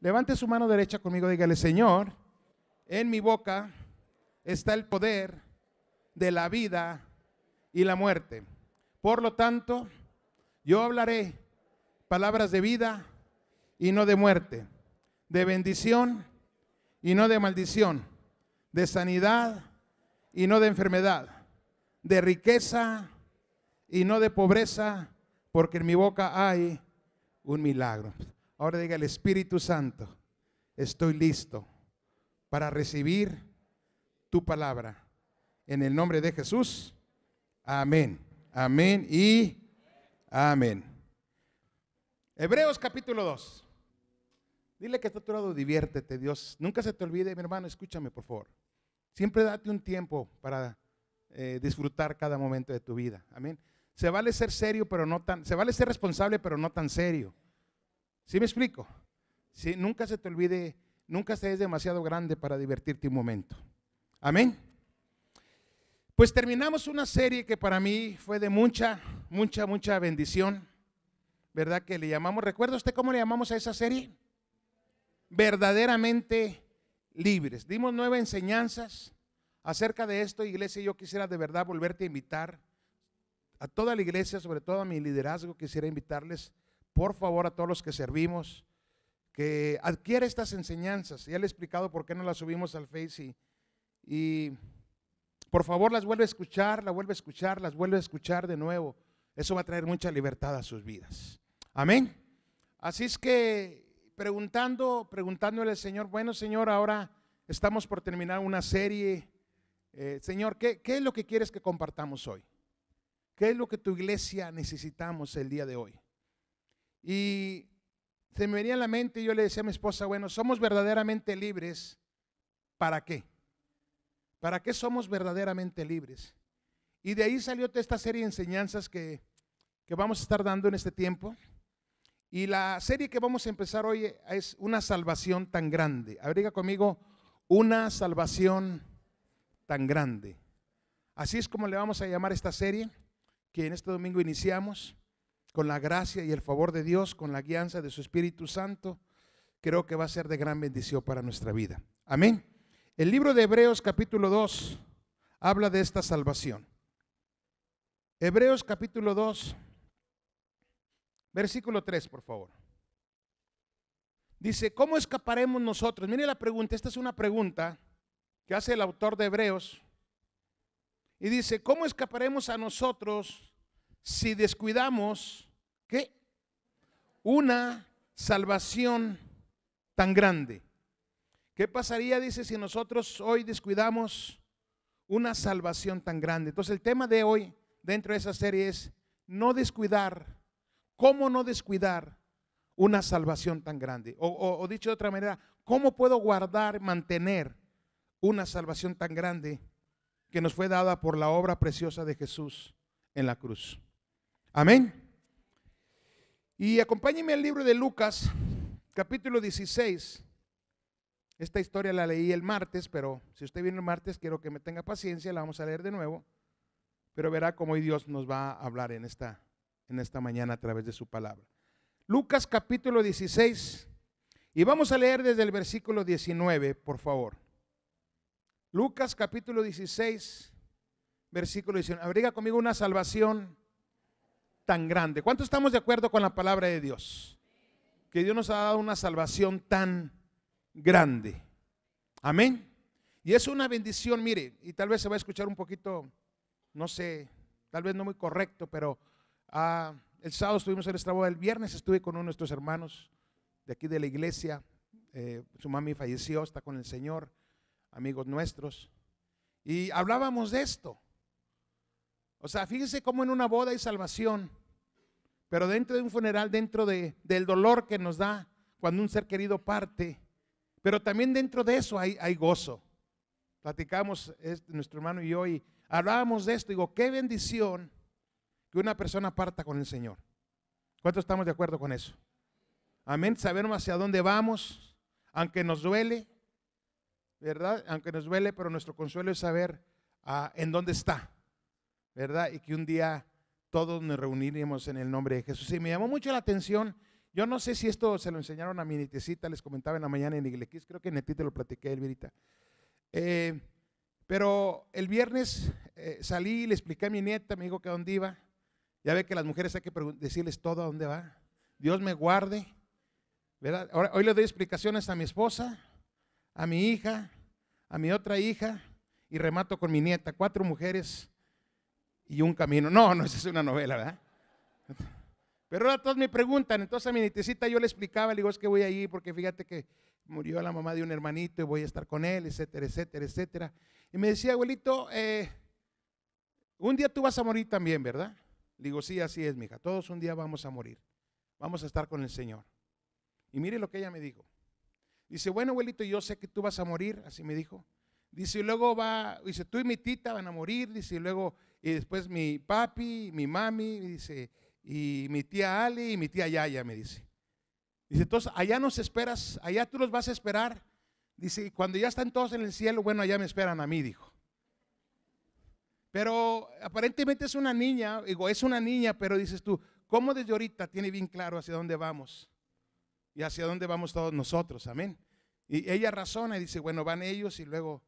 Levante su mano derecha conmigo, dígale: Señor, en mi boca está el poder de la vida y la muerte. Por lo tanto, yo hablaré palabras de vida y no de muerte, de bendición y no de maldición, de sanidad y no de enfermedad, de riqueza y no de pobreza, porque en mi boca hay un milagro. Ahora diga: el Espíritu Santo, estoy listo para recibir tu palabra. En el nombre de Jesús, amén, amén y amén. Hebreos capítulo 2. Dile que está a tu lado: diviértete, Dios. Nunca se te olvide, mi hermano, escúchame por favor. Siempre date un tiempo para disfrutar cada momento de tu vida. Amén. Se vale ser serio, pero no tan, se vale ser responsable, pero no tan serio. ¿Sí me explico? Sí, nunca se te olvide, nunca seas demasiado grande para divertirte un momento. Amén. Pues terminamos una serie que para mí fue de mucha bendición, ¿verdad? Que le llamamos, ¿recuerda usted cómo le llamamos a esa serie? Verdaderamente libres. Dimos 9 enseñanzas acerca de esto, iglesia. Yo quisiera de verdad volverte a invitar a toda la iglesia, sobre todo a mi liderazgo. Quisiera invitarles, por favor, a todos los que servimos, que adquiera estas enseñanzas. Ya le he explicado por qué no las subimos al Face y por favor las vuelve a escuchar, las vuelve a escuchar de nuevo. Eso va a traer mucha libertad a sus vidas. Amén. Así es que preguntándole al Señor: bueno, Señor, ahora estamos por terminar una serie. Señor, ¿qué es lo que quieres que compartamos hoy? ¿Qué es lo que tu iglesia necesitamos el día de hoy? Y se me venía a la mente y yo le decía a mi esposa: bueno, somos verdaderamente libres. ¿Para qué? ¿Para qué somos verdaderamente libres? Y de ahí salió toda esta serie de enseñanzas que vamos a estar dando en este tiempo. Y la serie que vamos a empezar hoy es una salvación tan grande. A ver, diga conmigo: una salvación tan grande. Así es como le vamos a llamar esta serie, que en este domingo iniciamos, con la gracia y el favor de Dios, con la guianza de su Espíritu Santo. Creo que va a ser de gran bendición para nuestra vida. Amén. El libro de Hebreos capítulo 2 habla de esta salvación. Hebreos capítulo 2, versículo 3, por favor. Dice: ¿cómo escaparemos nosotros? Mire la pregunta, esta es una pregunta que hace el autor de Hebreos. Y dice: ¿cómo escaparemos a nosotros si descuidamos ¿qué? Una salvación tan grande. ¿Qué pasaría, dice, si nosotros hoy descuidamos una salvación tan grande? Entonces el tema de hoy dentro de esa serie es no descuidar. ¿Cómo no descuidar una salvación tan grande? O dicho de otra manera, ¿cómo puedo guardar, mantener una salvación tan grande que nos fue dada por la obra preciosa de Jesús en la cruz? Amén. Y acompáñenme al libro de Lucas, capítulo 16. Esta historia la leí el martes, pero si usted viene el martes, quiero que me tenga paciencia, la vamos a leer de nuevo. Pero verá cómo Dios nos va a hablar en esta mañana a través de su palabra. Lucas capítulo 16, y vamos a leer desde el versículo 19, por favor. Lucas capítulo 16, versículo 19. Abriga conmigo: una salvación tan grande. ¿Cuántos estamos de acuerdo con la palabra de Dios? Que Dios nos ha dado una salvación tan grande. Amén. Y es una bendición, mire, y tal vez se va a escuchar un poquito, no sé, tal vez no muy correcto, pero el sábado estuvimos en nuestra boda. El viernes estuve con uno de nuestros hermanos de aquí de la iglesia. Su mami falleció, está con el Señor, amigos nuestros, y hablábamos de esto. O sea, fíjese cómo en una boda hay salvación, pero dentro de un funeral, dentro del dolor que nos da cuando un ser querido parte, pero también dentro de eso hay gozo. Platicamos nuestro hermano y yo, y hablábamos de esto. Digo, qué bendición que una persona parta con el Señor. ¿Cuántos estamos de acuerdo con eso? Amén. Sabemos hacia dónde vamos, aunque nos duele, ¿verdad? Aunque nos duele, pero nuestro consuelo es saber en dónde está, ¿verdad? Y que un día todos nos reuniremos en el nombre de Jesús. Y me llamó mucho la atención Yo no sé si esto se lo enseñaron a mi nietecita, les comentaba en la mañana en Iglequis, creo que en ti te lo platiqué, Elvirita. Pero el viernes salí y le expliqué a mi nieta, me dijo que a dónde iba. Ya ve que las mujeres hay que decirles todo a dónde va. Dios me guarde, ¿verdad? Ahora, hoy le doy explicaciones a mi esposa, a mi hija, a mi otra hija y remato con mi nieta, 4 mujeres y un camino. No, esa es una novela, ¿verdad? Pero ahora todos me preguntan, entonces a mi nietecita yo le explicaba, le digo, es que voy allí porque fíjate que murió la mamá de un hermanito y voy a estar con él, etcétera, etcétera, etcétera. Y me decía, abuelito, un día tú vas a morir también, ¿verdad? Le digo, sí, así es, mija, todos un día vamos a morir, vamos a estar con el Señor. Y mire lo que ella me dijo. Dice, bueno, abuelito, yo sé que tú vas a morir, así me dijo. Dice, y luego dice, tú y mi tita van a morir, dice, y luego, y después mi papi, mi mami, dice, y mi tía Ali y mi tía Yaya, me dice. Dice, entonces allá nos esperas, allá tú los vas a esperar. Dice, y cuando ya están todos en el cielo, bueno, allá me esperan a mí, dijo. Pero aparentemente es una niña, digo, es una niña, pero dices tú, ¿cómo desde ahorita tiene bien claro hacia dónde vamos? Y hacia dónde vamos todos nosotros, amén. Y ella razona y dice, bueno, van ellos y luego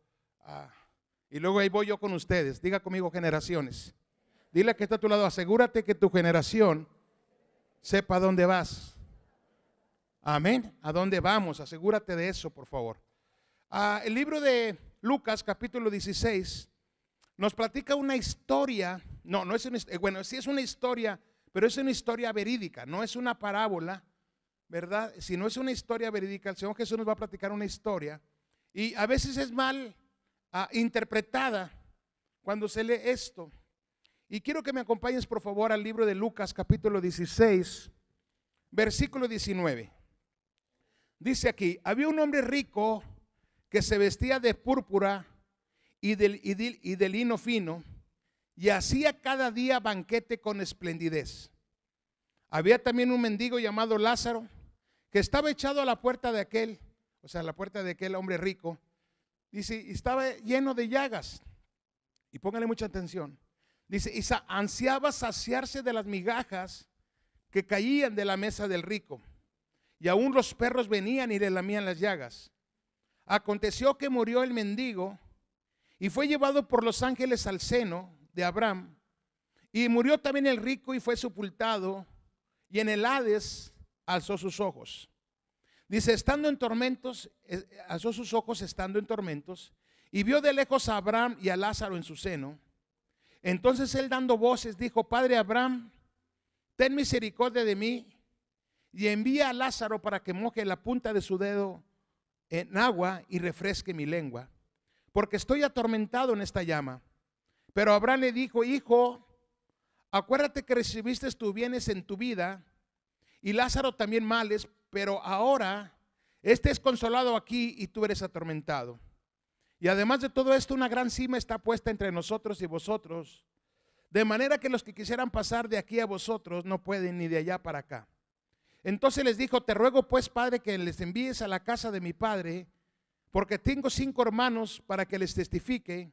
ahí voy yo con ustedes. Diga conmigo, generaciones. Dile que está a tu lado, asegúrate que tu generación sepa a dónde vas. Amén. ¿A dónde vamos? Asegúrate de eso, por favor. El libro de Lucas, capítulo 16, nos platica una historia. No es una, bueno, sí es una historia, pero es una historia verídica, no es una parábola, ¿verdad? Si no es una historia verídica, el Señor Jesús nos va a platicar una historia y a veces es mal interpretada cuando se lee esto. Y quiero que me acompañes por favor al libro de Lucas capítulo 16, versículo 19. Dice aquí, había un hombre rico que se vestía de púrpura y de lino fino y hacía cada día banquete con esplendidez. Había también un mendigo llamado Lázaro que estaba echado a la puerta de aquel, o sea, la puerta de aquel hombre rico. Dice, y estaba lleno de llagas. Y póngale mucha atención. Dice, y ansiaba saciarse de las migajas que caían de la mesa del rico. Y aún los perros venían y le lamían las llagas. Aconteció que murió el mendigo y fue llevado por los ángeles al seno de Abraham. Y murió también el rico y fue sepultado. Y en el Hades alzó sus ojos. Dice, estando en tormentos, alzó sus ojos estando en tormentos, y vio de lejos a Abraham y a Lázaro en su seno. Entonces él dando voces dijo, Padre Abraham, ten misericordia de mí, y envía a Lázaro para que moje la punta de su dedo en agua y refresque mi lengua, porque estoy atormentado en esta llama. Pero Abraham le dijo, hijo, acuérdate que recibiste tus bienes en tu vida, y Lázaro también males, pero ahora este es consolado aquí y tú eres atormentado. Y además de todo esto, una gran cima está puesta entre nosotros y vosotros, de manera que los que quisieran pasar de aquí a vosotros no pueden ni de allá para acá. Entonces les dijo, te ruego pues, Padre, que les envíes a la casa de mi padre, porque tengo 5 hermanos para que les testifique,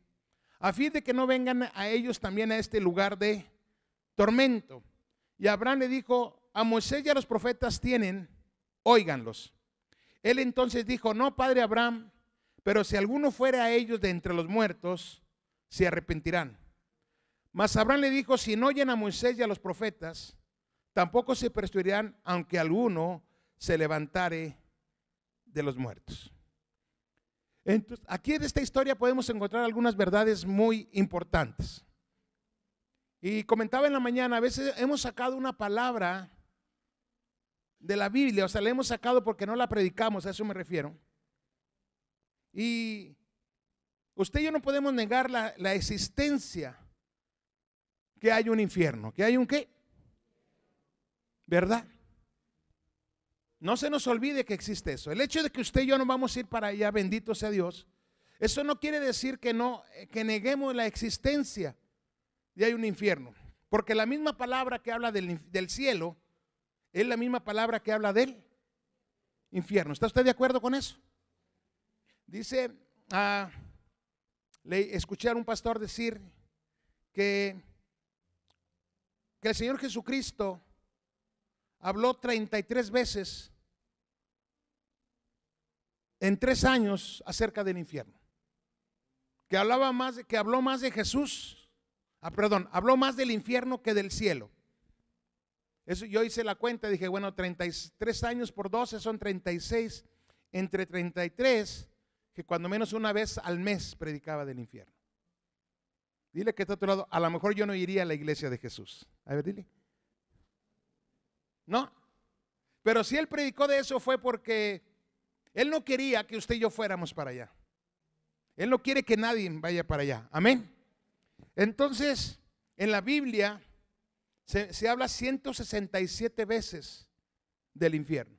a fin de que no vengan a ellos también a este lugar de tormento. Y Abraham le dijo, a Moisés y a los profetas tienen, óiganlos. Él entonces dijo, no, Padre Abraham, pero si alguno fuera a ellos de entre los muertos, se arrepentirán. Mas Abraham le dijo, si no oyen a Moisés y a los profetas, tampoco se persuadirán, aunque alguno se levantare de los muertos. Entonces, aquí en esta historia podemos encontrar algunas verdades muy importantes. Y comentaba en la mañana, a veces hemos sacado una palabra de la Biblia, o sea, la hemos sacado porque no la predicamos, a eso me refiero. Y usted y yo no podemos negar la existencia que hay un infierno, que hay un ¿qué? ¿Verdad? No se nos olvide que existe eso. El hecho de que usted y yo no vamos a ir para allá, bendito sea Dios, eso no quiere decir que neguemos la existencia de hay un infierno, porque la misma palabra que habla del cielo es la misma palabra que habla del infierno. ¿Está usted de acuerdo con eso? Dice, le escuché a un pastor decir que el Señor Jesucristo habló 33 veces en 3 años acerca del infierno. Que habló más de Jesús, habló más del infierno que del cielo. Eso yo hice la cuenta, dije, bueno, 33 años por 12 son 36, entre 33, que cuando menos una vez al mes predicaba del infierno. Dile que está a tu lado, a lo mejor yo no iría a la iglesia de Jesús. A ver, dile. No, pero si él predicó de eso fue porque él no quería que usted y yo fuéramos para allá. Él no quiere que nadie vaya para allá. Amén. Entonces, en la Biblia se habla 167 veces del infierno.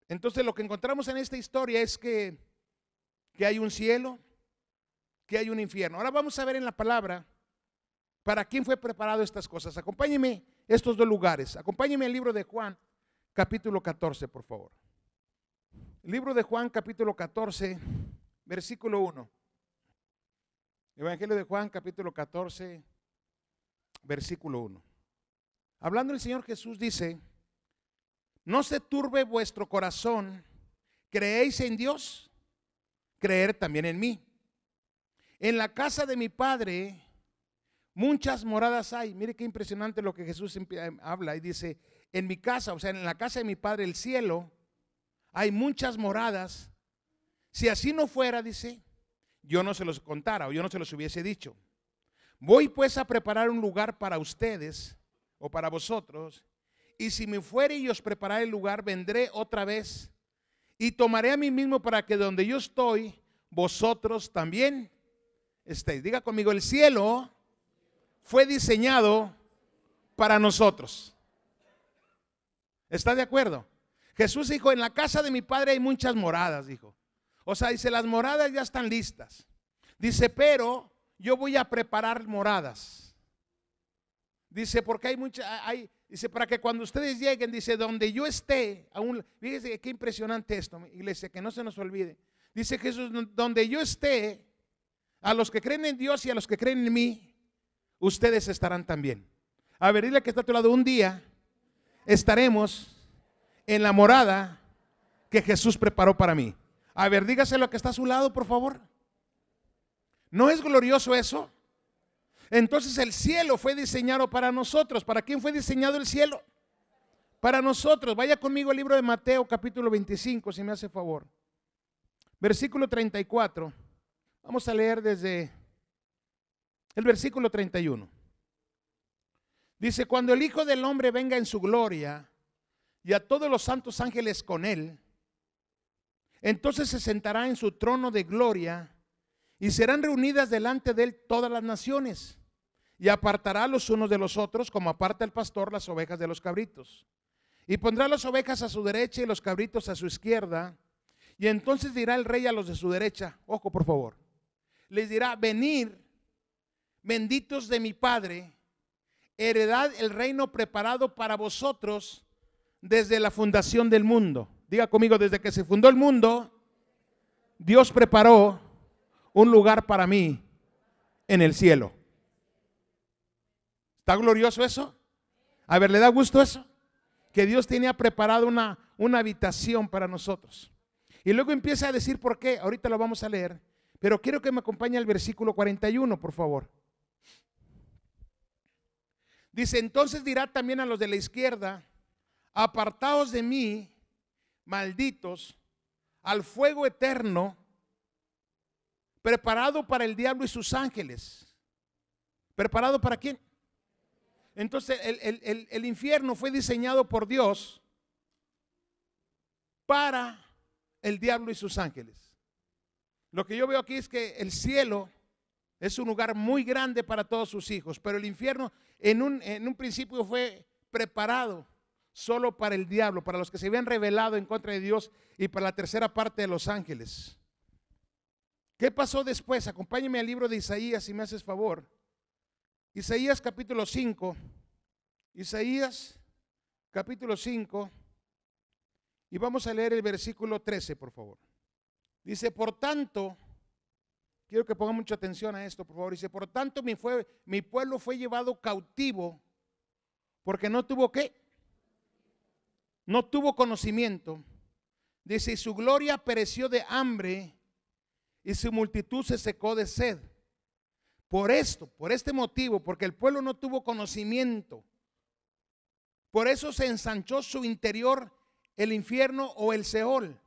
Entonces, lo que encontramos en esta historia es que hay un cielo, que hay un infierno. Ahora vamos a ver en la palabra para quién fue preparado estas cosas. Acompáñenme estos dos lugares. Acompáñenme al libro de Juan, capítulo 14, por favor. El libro de Juan, capítulo 14, versículo 1. Evangelio de Juan, capítulo 14, versículo 1. Hablando el Señor Jesús dice: no se turbe vuestro corazón, creéis en Dios, creer también en mí. En la casa de mi Padre muchas moradas hay. Mire qué impresionante lo que Jesús habla y dice: en mi casa, o sea, en la casa de mi Padre, el cielo, hay muchas moradas. Si así no fuera, dice, yo no se los contara o yo no se los hubiese dicho. Voy pues a preparar un lugar para ustedes o para vosotros, y si me fuere y os prepararé el lugar, vendré otra vez y tomaré a mí mismo, para que donde yo estoy, vosotros también estéis. Diga conmigo: el cielo fue diseñado para nosotros. ¿Está de acuerdo? Jesús dijo: en la casa de mi Padre hay muchas moradas, dijo. O sea, dice, las moradas ya están listas. Dice, pero yo voy a preparar moradas. Dice, porque dice, para que cuando ustedes lleguen, dice, donde yo esté, fíjense qué impresionante esto, iglesia, que no se nos olvide. Dice Jesús: donde yo esté, a los que creen en Dios y a los que creen en mí, ustedes estarán también. A ver, dile que está a tu lado: un día estaremos en la morada que Jesús preparó para mí. A ver, dígase lo que está a su lado, por favor. ¿No es glorioso eso? Entonces el cielo fue diseñado para nosotros. ¿Para quién fue diseñado el cielo? Para nosotros. Vaya conmigo al libro de Mateo, capítulo 25, si me hace favor. Versículo 34. Vamos a leer desde el versículo 31. Dice: cuando el Hijo del Hombre venga en su gloria y a todos los santos ángeles con él, entonces se sentará en su trono de gloria y serán reunidas delante de él todas las naciones, y apartará los unos de los otros, como aparta el pastor las ovejas de los cabritos, y pondrá las ovejas a su derecha y los cabritos a su izquierda. Y entonces dirá el rey a los de su derecha, ojo por favor, les dirá: venid, benditos de mi Padre, heredad el reino preparado para vosotros desde la fundación del mundo. Diga conmigo: desde que se fundó el mundo, Dios preparó un lugar para mí en el cielo. ¿Está glorioso eso? A ver, ¿le da gusto eso? Que Dios tenía preparado una habitación para nosotros. Y luego empieza a decir por qué. Ahorita lo vamos a leer, pero quiero que me acompañe al versículo 41, por favor. Dice: entonces dirá también a los de la izquierda: apartaos de mí, malditos, al fuego eterno, preparado para el diablo y sus ángeles. ¿Preparado para quién? Entonces el infierno fue diseñado por Dios para el diablo y sus ángeles. Lo que yo veo aquí es que el cielo es un lugar muy grande para todos sus hijos, pero el infierno en un principio fue preparado solo para el diablo, para los que se habían rebelado en contra de Dios, y para la tercera parte de los ángeles. ¿Qué pasó después? Acompáñeme al libro de Isaías, si me haces favor. Isaías capítulo 5. Isaías capítulo 5. Y vamos a leer el versículo 13, por favor. Dice: por tanto, quiero que pongan mucha atención a esto, por favor. Dice: por tanto mi pueblo fue llevado cautivo Porque no tuvo ¿qué? No tuvo conocimiento. Dice, y su gloria pereció de hambre y su multitud se secó de sed. Por esto, por este motivo, porque el pueblo no tuvo conocimiento, por eso se ensanchó su interior el infierno o el Seol.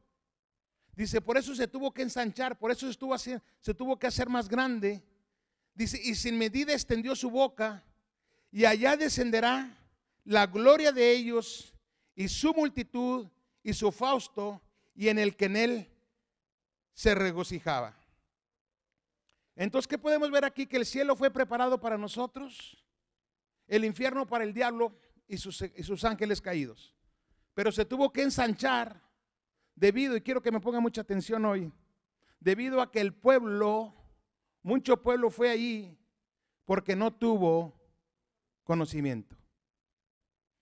Dice, por eso se tuvo que ensanchar, por eso se tuvo que hacer más grande. Dice, y sin medida extendió su boca, y allá descenderá la gloria de ellos, y su multitud, y su fausto, y en el que en él se regocijaba. Entonces, ¿qué podemos ver aquí? Que el cielo fue preparado para nosotros, el infierno para el diablo y sus ángeles caídos. Pero se tuvo que ensanchar debido, y quiero que me ponga mucha atención hoy, debido a que el pueblo, mucho pueblo fue allí porque no tuvo conocimiento.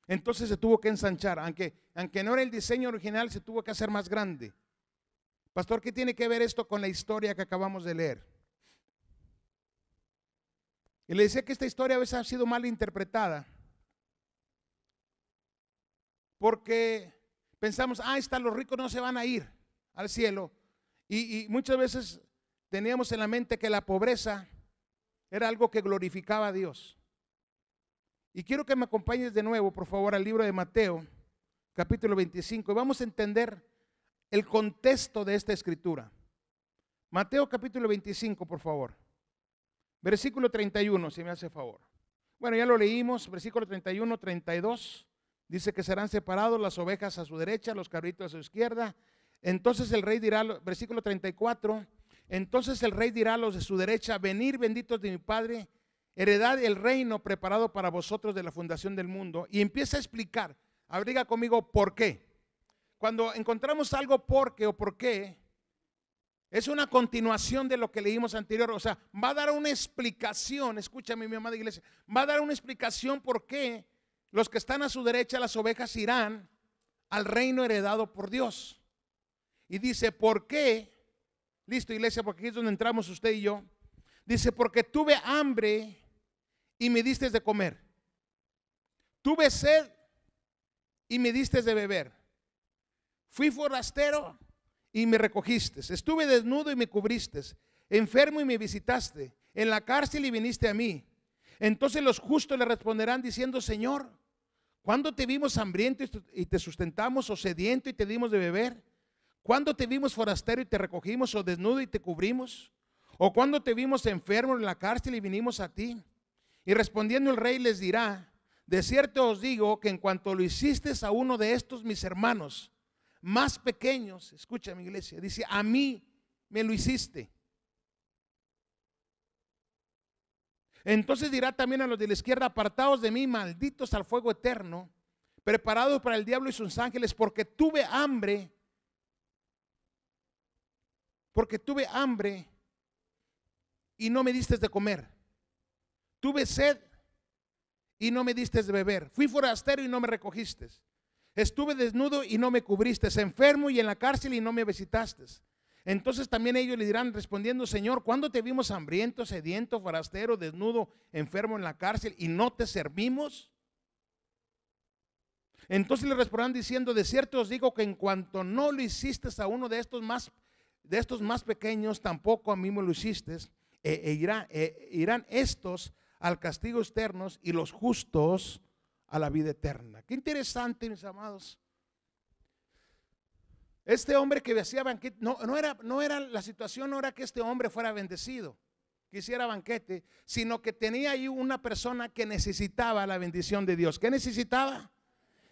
Entonces se tuvo que ensanchar, aunque no era el diseño original, se tuvo que hacer más grande. Pastor, ¿qué tiene que ver esto con la historia que acabamos de leer? Y le decía que esta historia a veces ha sido mal interpretada, porque pensamos, los ricos no se van a ir al cielo. Y muchas veces teníamos en la mente que la pobreza era algo que glorificaba a Dios. Y quiero que me acompañes de nuevo, por favor, al libro de Mateo, capítulo 25, y vamos a entender el contexto de esta escritura. Mateo capítulo 25, por favor. Versículo 31, si me hace favor. Bueno, ya lo leímos, versículo 31, 32. Dice que serán separados las ovejas a su derecha, los cabritos a su izquierda. Entonces el rey dirá, versículo 34, entonces el rey dirá a los de su derecha, venid benditos de mi Padre, heredad el reino preparado para vosotros de la fundación del mundo. Y empieza a explicar, diga conmigo, ¿por qué? Cuando encontramos algo porque o por qué, es una continuación de lo que leímos anterior. O sea, va a dar una explicación, escúchame mi amada iglesia, va a dar una explicación por qué los que están a su derecha, las ovejas, irán al reino heredado por Dios. Y dice, ¿por qué? Listo, iglesia, porque aquí es donde entramos usted y yo. Dice, porque tuve hambre y me diste de comer. Tuve sed y me diste de beber. Fui forastero y me recogiste. Estuve desnudo y me cubriste. Enfermo y me visitaste. En la cárcel y viniste a mí. Entonces los justos le responderán diciendo, Señor, ¿cuándo te vimos hambriento y te sustentamos, o sediento y te dimos de beber? ¿Cuándo te vimos forastero y te recogimos, o desnudo y te cubrimos? ¿O cuándo te vimos enfermo en la cárcel y vinimos a ti? Y respondiendo el rey les dirá, de cierto os digo que en cuanto lo hiciste a uno de estos mis hermanos más pequeños, escucha mi iglesia, dice, a mí me lo hiciste. Entonces dirá también a los de la izquierda, apartaos de mí, malditos al fuego eterno, preparados para el diablo y sus ángeles, porque tuve hambre y no me diste de comer. Tuve sed y no me diste de beber. Fui forastero y no me recogiste. Estuve desnudo y no me cubriste, enfermo y en la cárcel y no me visitaste. Entonces también ellos le dirán respondiendo, Señor, ¿cuándo te vimos hambriento, sediento, forastero, desnudo, enfermo en la cárcel y no te servimos? Entonces le responderán diciendo, de cierto os digo que en cuanto no lo hiciste a uno de estos más pequeños, tampoco a mí me lo hiciste. Irán estos al castigo externo y los justos a la vida eterna. Qué interesante, mis amados. Este hombre que hacía banquete, la situación no era que este hombre fuera bendecido, que hiciera banquete, sino que tenía ahí una persona que necesitaba la bendición de Dios. ¿Qué necesitaba?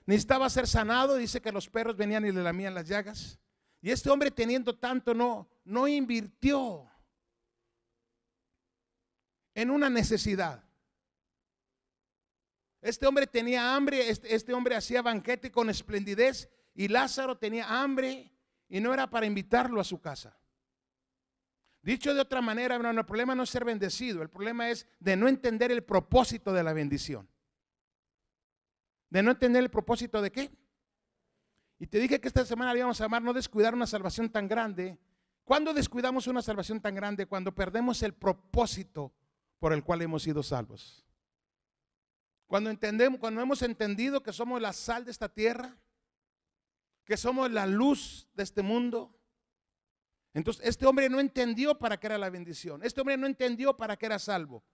Necesitaba ser sanado. Dice que los perros venían y le lamían las llagas. Y este hombre, teniendo tanto, no invirtió en una necesidad. Este hombre tenía hambre, este hombre hacía banquete con esplendidez, y Lázaro tenía hambre y no era para invitarlo a su casa. Dicho de otra manera, hermano, el problema no es ser bendecido, el problema es de no entender el propósito de la bendición. De no entender el propósito de qué. Y te dije que esta semana íbamos a amar, no descuidar una salvación tan grande. ¿Cuándo descuidamos una salvación tan grande? Cuando perdemos el propósito por el cual hemos sido salvos. Cuando hemos entendido que somos la sal de esta tierra, que somos la luz de este mundo. Entonces este hombre no entendió para qué era la bendición. Este hombre no entendió para qué era salvo.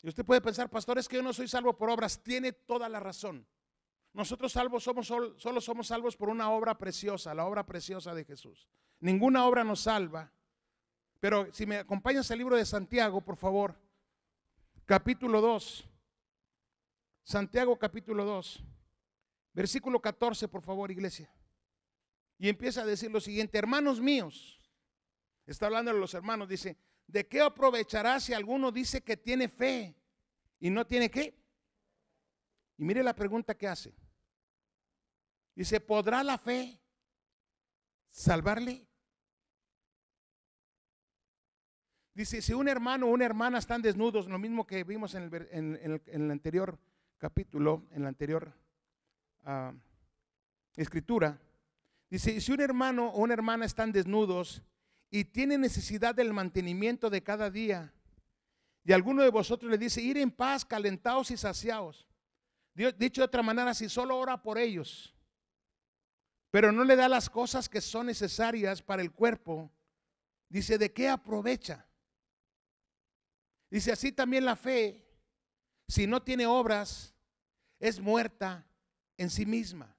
Y usted puede pensar, pastor, es que yo no soy salvo por obras. Tiene toda la razón. Nosotros solo somos salvos por una obra preciosa, la obra preciosa de Jesús. Ninguna obra nos salva. Pero si me acompañas al libro de Santiago, por favor, capítulo 2. Santiago capítulo 2, versículo 14, por favor, iglesia. Y empieza a decir lo siguiente: hermanos míos, está hablando de los hermanos, dice, ¿de qué aprovechará si alguno dice que tiene fe y no tiene qué? Y mire la pregunta que hace. Dice, ¿podrá la fe salvarle? Dice, si un hermano o una hermana están desnudos, lo mismo que vimos en el anterior capítulo, en la anterior escritura, dice, si un hermano o una hermana están desnudos y tienen necesidad del mantenimiento de cada día, y alguno de vosotros le dice, ir en paz, calentaos y saciaos. Dicho de otra manera, si solo ora por ellos, pero no le da las cosas que son necesarias para el cuerpo, dice, ¿de qué aprovecha? Dice, así también la fe, si no tiene obras, es muerta en sí misma.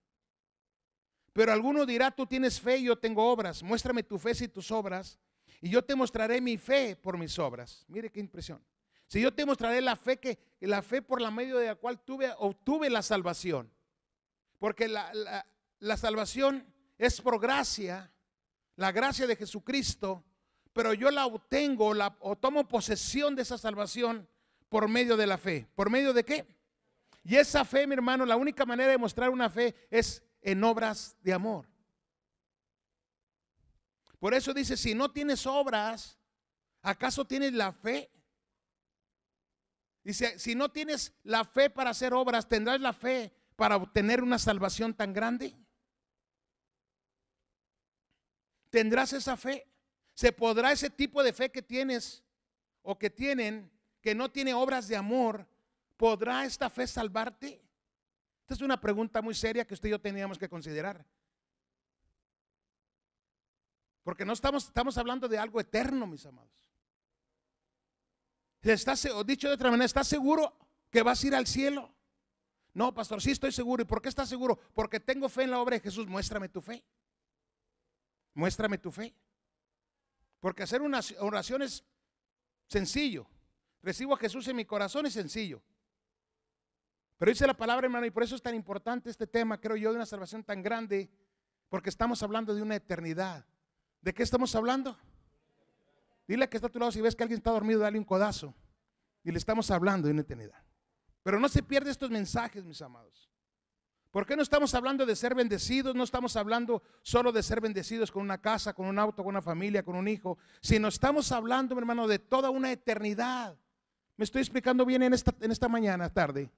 Pero alguno dirá, tú tienes fe y yo tengo obras. Muéstrame tu fe y tus obras, y yo te mostraré mi fe por mis obras. Mire qué impresión. Si yo te mostraré la fe por la medio de la cual obtuve la salvación. Porque la salvación es por gracia, la gracia de Jesucristo, pero yo la obtengo o tomo posesión de esa salvación por medio de la fe. ¿Por medio de qué? Y esa fe, mi hermano, la única manera de mostrar una fe es en obras de amor. Por eso dice, si no tienes obras, ¿acaso tienes la fe? Dice, si no tienes la fe para hacer obras, ¿tendrás la fe para obtener una salvación tan grande? ¿Tendrás esa fe? ¿Se podrá ese tipo de fe que tienes o que tienen, que no tiene obras de amor, podrá esta fe salvarte? Esta es una pregunta muy seria que usted y yo teníamos que considerar. Porque no estamos hablando de algo eterno, mis amados. Dicho de otra manera, ¿estás seguro que vas a ir al cielo? No, pastor, sí estoy seguro. ¿Y por qué estás seguro? Porque tengo fe en la obra de Jesús. Muéstrame tu fe. Muéstrame tu fe. Porque hacer una oración es sencillo. Recibo a Jesús en mi corazón, es sencillo. Pero dice la palabra, hermano, y por eso es tan importante este tema, creo yo, de una salvación tan grande, porque estamos hablando de una eternidad. ¿De qué estamos hablando? Dile a que está a tu lado, si ves que alguien está dormido, dale un codazo. Y le estamos hablando de una eternidad. Pero no se pierdan estos mensajes, mis amados. ¿Por qué no estamos hablando de ser bendecidos? No estamos hablando solo de ser bendecidos con una casa, con un auto, con una familia, con un hijo, sino estamos hablando, mi hermano, de toda una eternidad. ¿Me estoy explicando bien en esta mañana, tarde?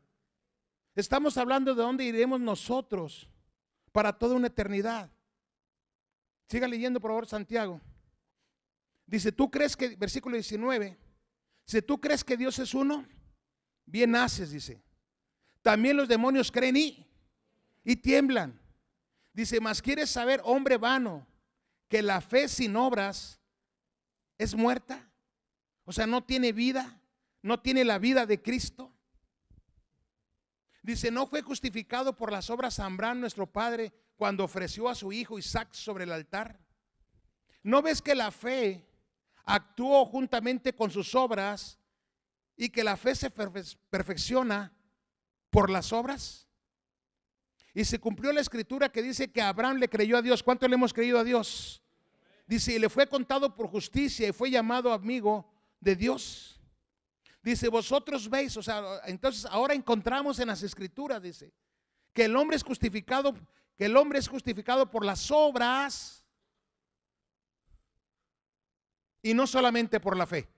Estamos hablando de dónde iremos nosotros para toda una eternidad. Siga leyendo, por favor, Santiago. Dice, ¿tú crees que, versículo 19, si tú crees que Dios es uno, bien haces, dice. También los demonios creen y tiemblan. Dice, mas quieres saber, hombre vano, que la fe sin obras es muerta. O sea, no tiene vida, no tiene la vida de Cristo. Dice, no fue justificado por las obras Abraham nuestro padre cuando ofreció a su hijo Isaac sobre el altar. ¿No ves que la fe actuó juntamente con sus obras y que la fe se perfecciona por las obras? Y se cumplió la escritura que dice que Abraham le creyó a Dios. ¿Cuánto le hemos creído a Dios? Dice, y le fue contado por justicia y fue llamado amigo de Dios. Dice, vosotros veis, o sea, entonces ahora encontramos en las escrituras, dice, que el hombre es justificado por las obras y no solamente por la fe.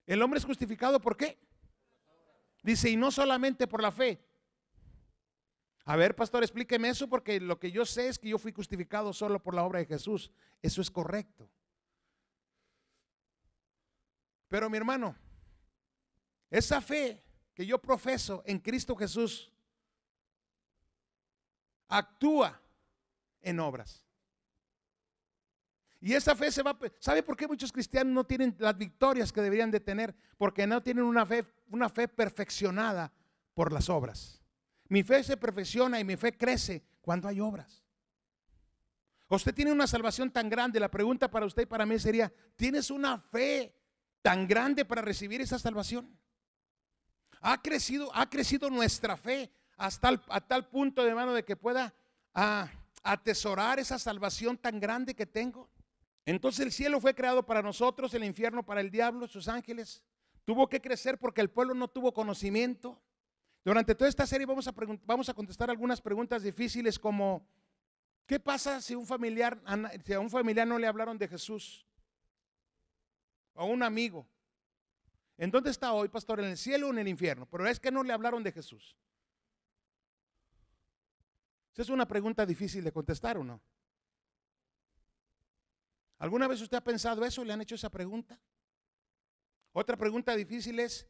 El hombre es justificado ¿por qué? Dice, y no solamente por la fe. A ver, pastor, explíqueme eso, porque lo que yo sé es que yo fui justificado solo por la obra de Jesús. Eso es correcto. Pero mi hermano, esa fe que yo profeso en Cristo Jesús actúa en obras. Y esa fe se va. ¿Sabe por qué muchos cristianos no tienen las victorias que deberían de tener? Porque no tienen una fe perfeccionada por las obras. Mi fe se perfecciona y mi fe crece cuando hay obras. Usted tiene una salvación tan grande. La pregunta para usted y para mí sería: ¿tienes una fe tan grande para recibir esa salvación? Ha crecido nuestra fe a tal punto, hermano, de que pueda atesorar esa salvación tan grande que tengo. Entonces el cielo fue creado para nosotros, el infierno para el diablo, sus ángeles. Tuvo que crecer porque el pueblo no tuvo conocimiento. Durante toda esta serie vamos a contestar algunas preguntas difíciles, como ¿qué pasa si a un familiar no le hablaron de Jesús? O a un amigo. ¿En dónde está hoy, pastor? ¿En el cielo o en el infierno? Pero es que no le hablaron de Jesús. Esa es una pregunta difícil de contestar, ¿o no? ¿Alguna vez usted ha pensado eso? ¿Le han hecho esa pregunta? Otra pregunta difícil es: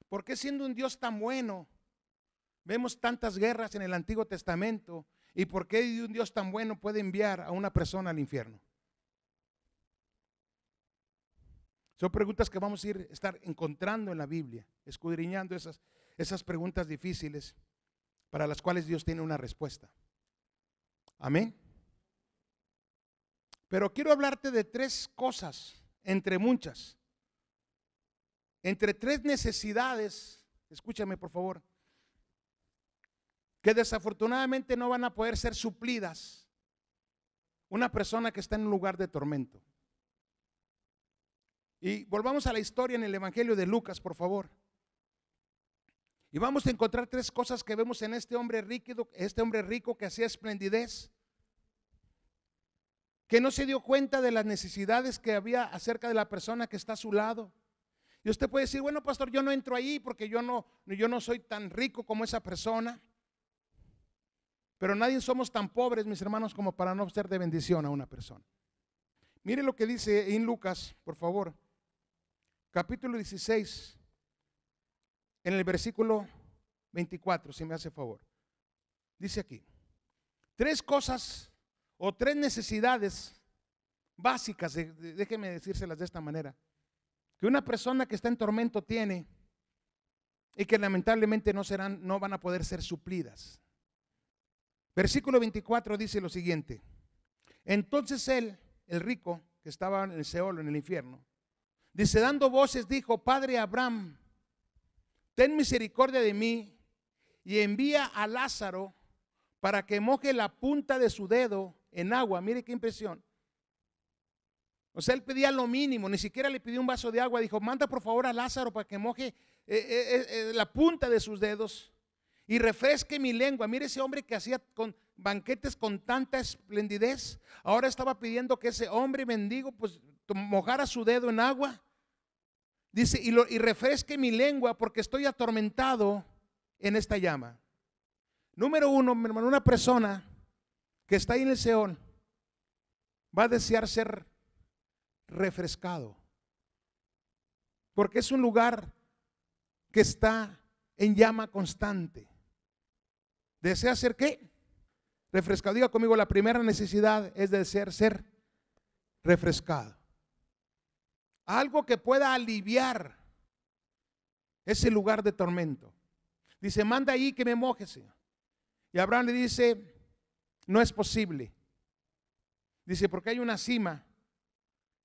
¿por qué siendo un Dios tan bueno vemos tantas guerras en el Antiguo Testamento? ¿Y por qué un Dios tan bueno puede enviar a una persona al infierno? Son preguntas que vamos a estar encontrando en la Biblia, escudriñando esas preguntas difíciles para las cuales Dios tiene una respuesta. Amén. Pero quiero hablarte de tres cosas, entre muchas, entre tres necesidades, escúchame por favor, que desafortunadamente no van a poder ser suplidas una persona que está en un lugar de tormento. Y volvamos a la historia en el Evangelio de Lucas, por favor. Y vamos a encontrar tres cosas que vemos en este hombre rico que hacía esplendidez, que no se dio cuenta de las necesidades que había acerca de la persona que está a su lado. Y usted puede decir: bueno, pastor, yo no entro ahí porque yo no soy tan rico como esa persona. Pero nadie somos tan pobres, mis hermanos, como para no ser de bendición a una persona. Mire lo que dice en Lucas, por favor, capítulo 16, en el versículo 24, si me hace favor. Dice aquí: tres cosas o tres necesidades básicas, déjeme decírselas de esta manera, que una persona que está en tormento tiene y que lamentablemente no van a poder ser suplidas. Versículo 24 dice lo siguiente: entonces él, el rico, que estaba en el Seol, en el infierno, dice, dando voces, dijo: Padre Abraham, ten misericordia de mí y envía a Lázaro para que moje la punta de su dedo en agua. Mire qué impresión. O sea, él pedía lo mínimo, ni siquiera le pidió un vaso de agua. Dijo: manda por favor a Lázaro para que moje la punta de sus dedos y refresque mi lengua. Mire, ese hombre que hacía banquetes con tanta esplendidez, ahora estaba pidiendo que ese hombre mendigo pues mojara su dedo en agua. Dice: y refresque mi lengua porque estoy atormentado en esta llama. Número uno, mi hermano, una persona que está ahí en el Seol va a desear ser refrescado, porque es un lugar que está en llama constante. ¿Desea ser qué? Refrescado. Diga conmigo: la primera necesidad es desear ser refrescado. Algo que pueda aliviar ese lugar de tormento. Dice: manda ahí que me moje, Señor. Y Abraham le dice: no es posible. Dice: porque hay una cima.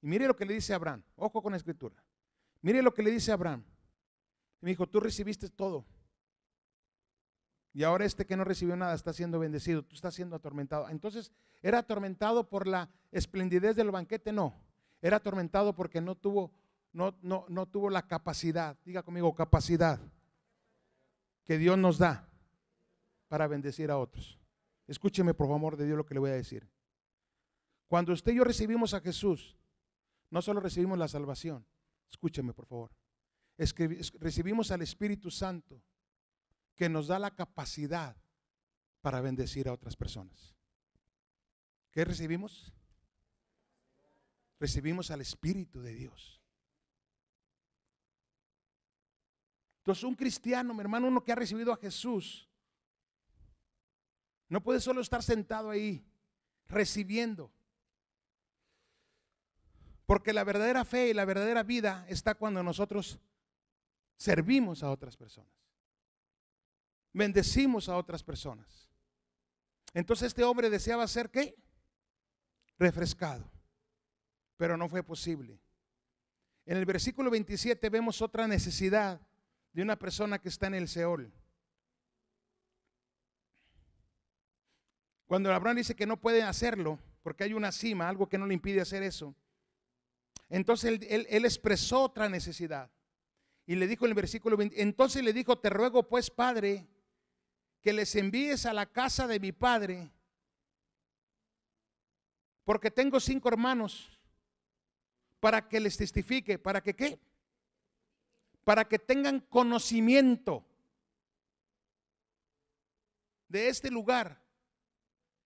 Y mire lo que le dice Abraham. Ojo con la escritura. Mire lo que le dice Abraham. Y me dijo: tú recibiste todo. Y ahora este que no recibió nada está siendo bendecido. Tú estás siendo atormentado. Entonces, ¿era atormentado por la esplendidez del banquete? No. Era atormentado porque no tuvo la capacidad. Diga conmigo: capacidad que Dios nos da para bendecir a otros. Escúcheme por favor de Dios lo que le voy a decir. Cuando usted y yo recibimos a Jesús, no solo recibimos la salvación, escúcheme por favor, recibimos al Espíritu Santo, que nos da la capacidad para bendecir a otras personas. ¿Qué recibimos? Recibimos al Espíritu de Dios. Entonces un cristiano, mi hermano, uno que ha recibido a Jesús, no puede solo estar sentado ahí recibiendo. Porque la verdadera fe y la verdadera vida está cuando nosotros servimos a otras personas. Bendecimos a otras personas. Entonces este hombre deseaba ser ¿qué? Refrescado. Pero no fue posible. En el versículo 27 vemos otra necesidad de una persona que está en el Seol. Cuando Abraham dice que no puede hacerlo, porque hay una cima, algo que no le impide hacer eso. Entonces él expresó otra necesidad. Y le dijo en el versículo 20, entonces le dijo, te ruego pues, Padre, que les envíes a la casa de mi padre, porque tengo 5 hermanos, para que les testifique, para que ¿qué? Para que tengan conocimiento de este lugar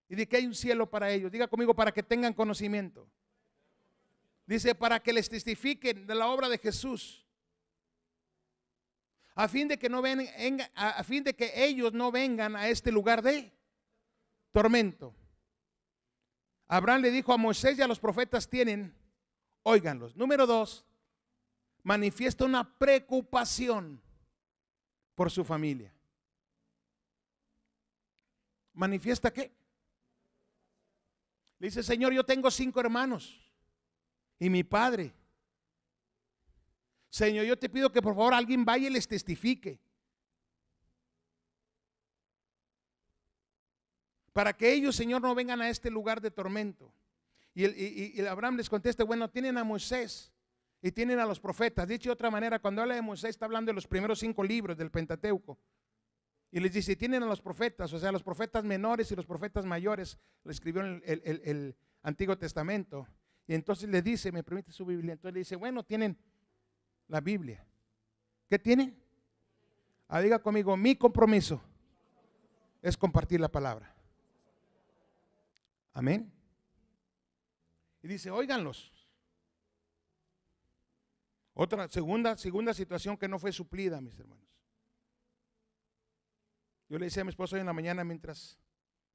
y de que hay un cielo para ellos. Diga conmigo, para que tengan conocimiento. Dice, para que les testifiquen de la obra de Jesús, a fin de que no vengan, a fin de que ellos no vengan a este lugar de tormento. Abraham le dijo a Moisés y a los profetas tienen, óiganlos. Número 2, manifiesta una preocupación por su familia. ¿Manifiesta qué? Le dice, Señor, yo tengo 5 hermanos y mi padre. Señor, yo te pido que por favor alguien vaya y les testifique, para que ellos, Señor, no vengan a este lugar de tormento. Y Abraham les contesta, bueno, tienen a Moisés y tienen a los profetas. Dicho de otra manera, cuando habla de Moisés está hablando de los primeros 5 libros del Pentateuco. Y les dice, tienen a los profetas, o sea, los profetas menores y los profetas mayores, le escribió en el Antiguo Testamento. Y entonces le dice, me permite su Biblia, entonces le dice, bueno, tienen la Biblia. ¿Qué tienen? Diga conmigo, mi compromiso es compartir la palabra. Amén. Y dice, óiganlos. Otra segunda situación que no fue suplida, mis hermanos. Yo le decía a mi esposo hoy en la mañana mientras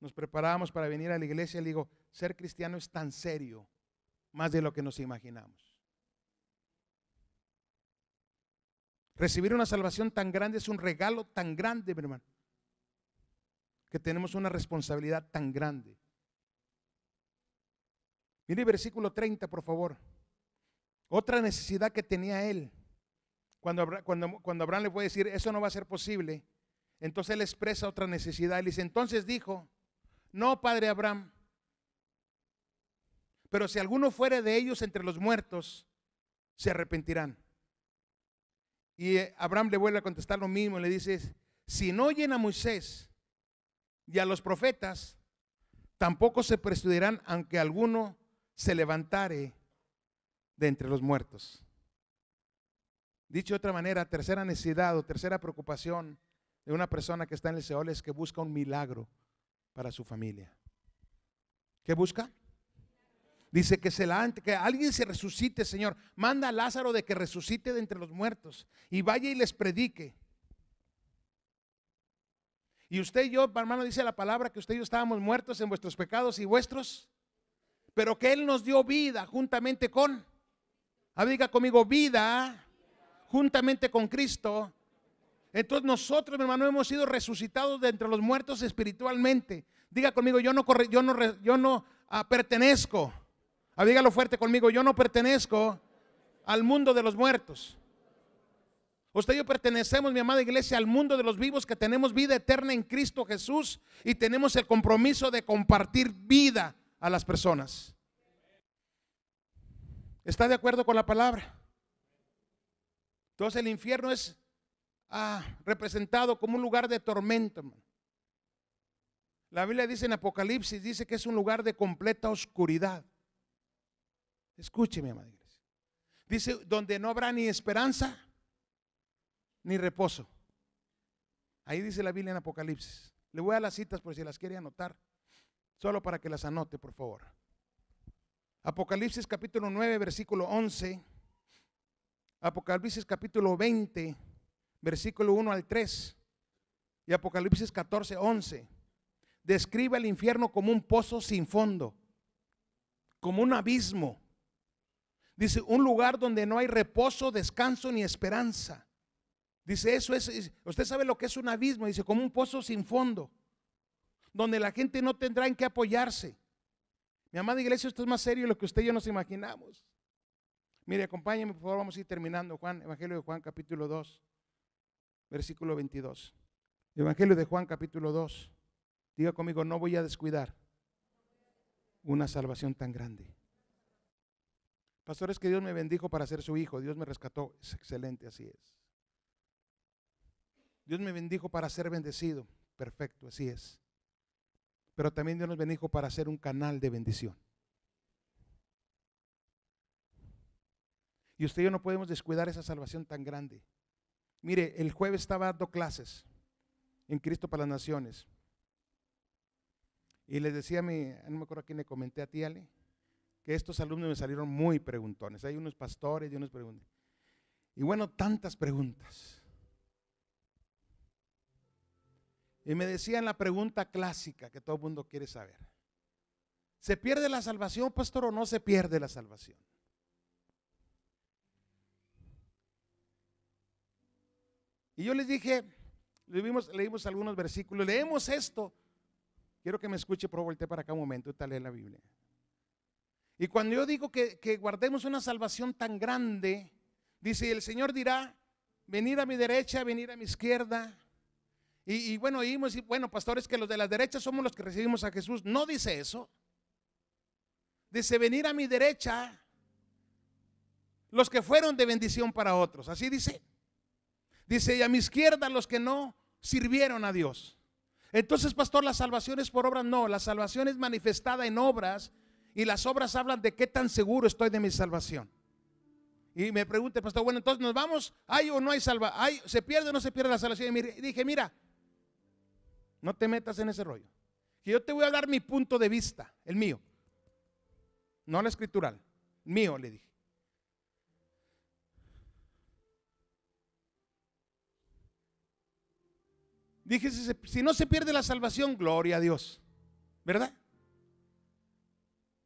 nos preparábamos para venir a la iglesia, le digo, ser cristiano es tan serio, más de lo que nos imaginamos. Recibir una salvación tan grande es un regalo tan grande, mi hermano, que tenemos una responsabilidad tan grande. Mire el versículo 30, por favor. Otra necesidad que tenía él, cuando Abraham le puede decir, eso no va a ser posible, entonces él expresa otra necesidad. Él dice, entonces dijo, no, padre Abraham, pero si alguno fuere de ellos entre los muertos, se arrepentirán. Y Abraham le vuelve a contestar lo mismo, le dice, si no oyen a Moisés y a los profetas, tampoco se persuadirán aunque alguno se levantare de entre los muertos. Dicho de otra manera, tercera necesidad o tercera preocupación de una persona que está en el Seol es que busca un milagro para su familia. ¿Qué busca? Dice que alguien se resucite, Señor. Manda a Lázaro de que resucite de entre los muertos y vaya y les predique. Y usted y yo, hermano, dice la palabra que usted y yo estábamos muertos en vuestros pecados y vuestros, pero que Él nos dio vida juntamente con, diga conmigo, vida juntamente con Cristo. Entonces nosotros, mi hermano, hemos sido resucitados de entre los muertos espiritualmente. Diga conmigo, yo no pertenezco. Dígalo fuerte conmigo, yo no pertenezco al mundo de los muertos. Usted y yo pertenecemos, mi amada iglesia, al mundo de los vivos, que tenemos vida eterna en Cristo Jesús y tenemos el compromiso de compartir vida a las personas. ¿Está de acuerdo con la palabra? Entonces el infierno es representado como un lugar de tormento, hermano. La Biblia dice en Apocalipsis, dice que es un lugar de completa oscuridad. Escúcheme, amada iglesia. Dice, donde no habrá ni esperanza ni reposo. Ahí dice la Biblia en Apocalipsis. Le voy a las citas por si las quiere anotar, solo para que las anote, por favor. Apocalipsis capítulo 9, versículo 11. Apocalipsis capítulo 20, versículo 1 al 3, y Apocalipsis 14, 11, describe el infierno como un pozo sin fondo, como un abismo. Dice, un lugar donde no hay reposo, descanso ni esperanza. Dice, eso es, usted sabe lo que es un abismo, dice, como un pozo sin fondo, donde la gente no tendrá en qué apoyarse. Mi amada iglesia, esto es más serio de lo que usted y yo nos imaginamos. Mire, acompáñenme, por favor, vamos a ir terminando. Juan, Evangelio de Juan, capítulo 2, versículo 22. Evangelio de Juan, capítulo 2. Diga conmigo, no voy a descuidar una salvación tan grande. Pastor, es que Dios me bendijo para ser su hijo. Dios me rescató. Es excelente, así es. Dios me bendijo para ser bendecido. Perfecto, así es. Pero también Dios nos bendijo para ser un canal de bendición. Y usted y yo no podemos descuidar esa salvación tan grande. Mire, el jueves estaba dando clases en Cristo para las Naciones. Y les decía a mí, no me acuerdo a quién le comenté, a ti, Ale, que estos alumnos me salieron muy preguntones. Hay unos pastores y unos preguntas. Y bueno, tantas preguntas. Y me decían la pregunta clásica que todo el mundo quiere saber. ¿Se pierde la salvación, pastor, o no se pierde la salvación? Y yo les dije, leímos algunos versículos, leemos esto. Quiero que me escuche, pero volteé para acá un momento, ahorita lee la Biblia. Y cuando yo digo que guardemos una salvación tan grande, dice, el Señor dirá, venir a mi derecha, venir a mi izquierda. Y bueno, oímos, y bueno, pastores, que los de la derecha somos los que recibimos a Jesús. No dice eso. Dice, venir a mi derecha los que fueron de bendición para otros. Así dice. Dice, y a mi izquierda los que no sirvieron a Dios. Entonces, pastor, ¿la salvación es por obras? No, la salvación es manifestada en obras, y las obras hablan de qué tan seguro estoy de mi salvación. Y me pregunta, pastor, bueno, entonces nos vamos, ¿hay o no hay salvación? ¿Se pierde o no se pierde la salvación? Y dije, mira, no te metas en ese rollo. Que yo te voy a dar mi punto de vista, el mío, no la escritural, mío, le dije. Dije, si no se pierde la salvación, gloria a Dios, ¿verdad?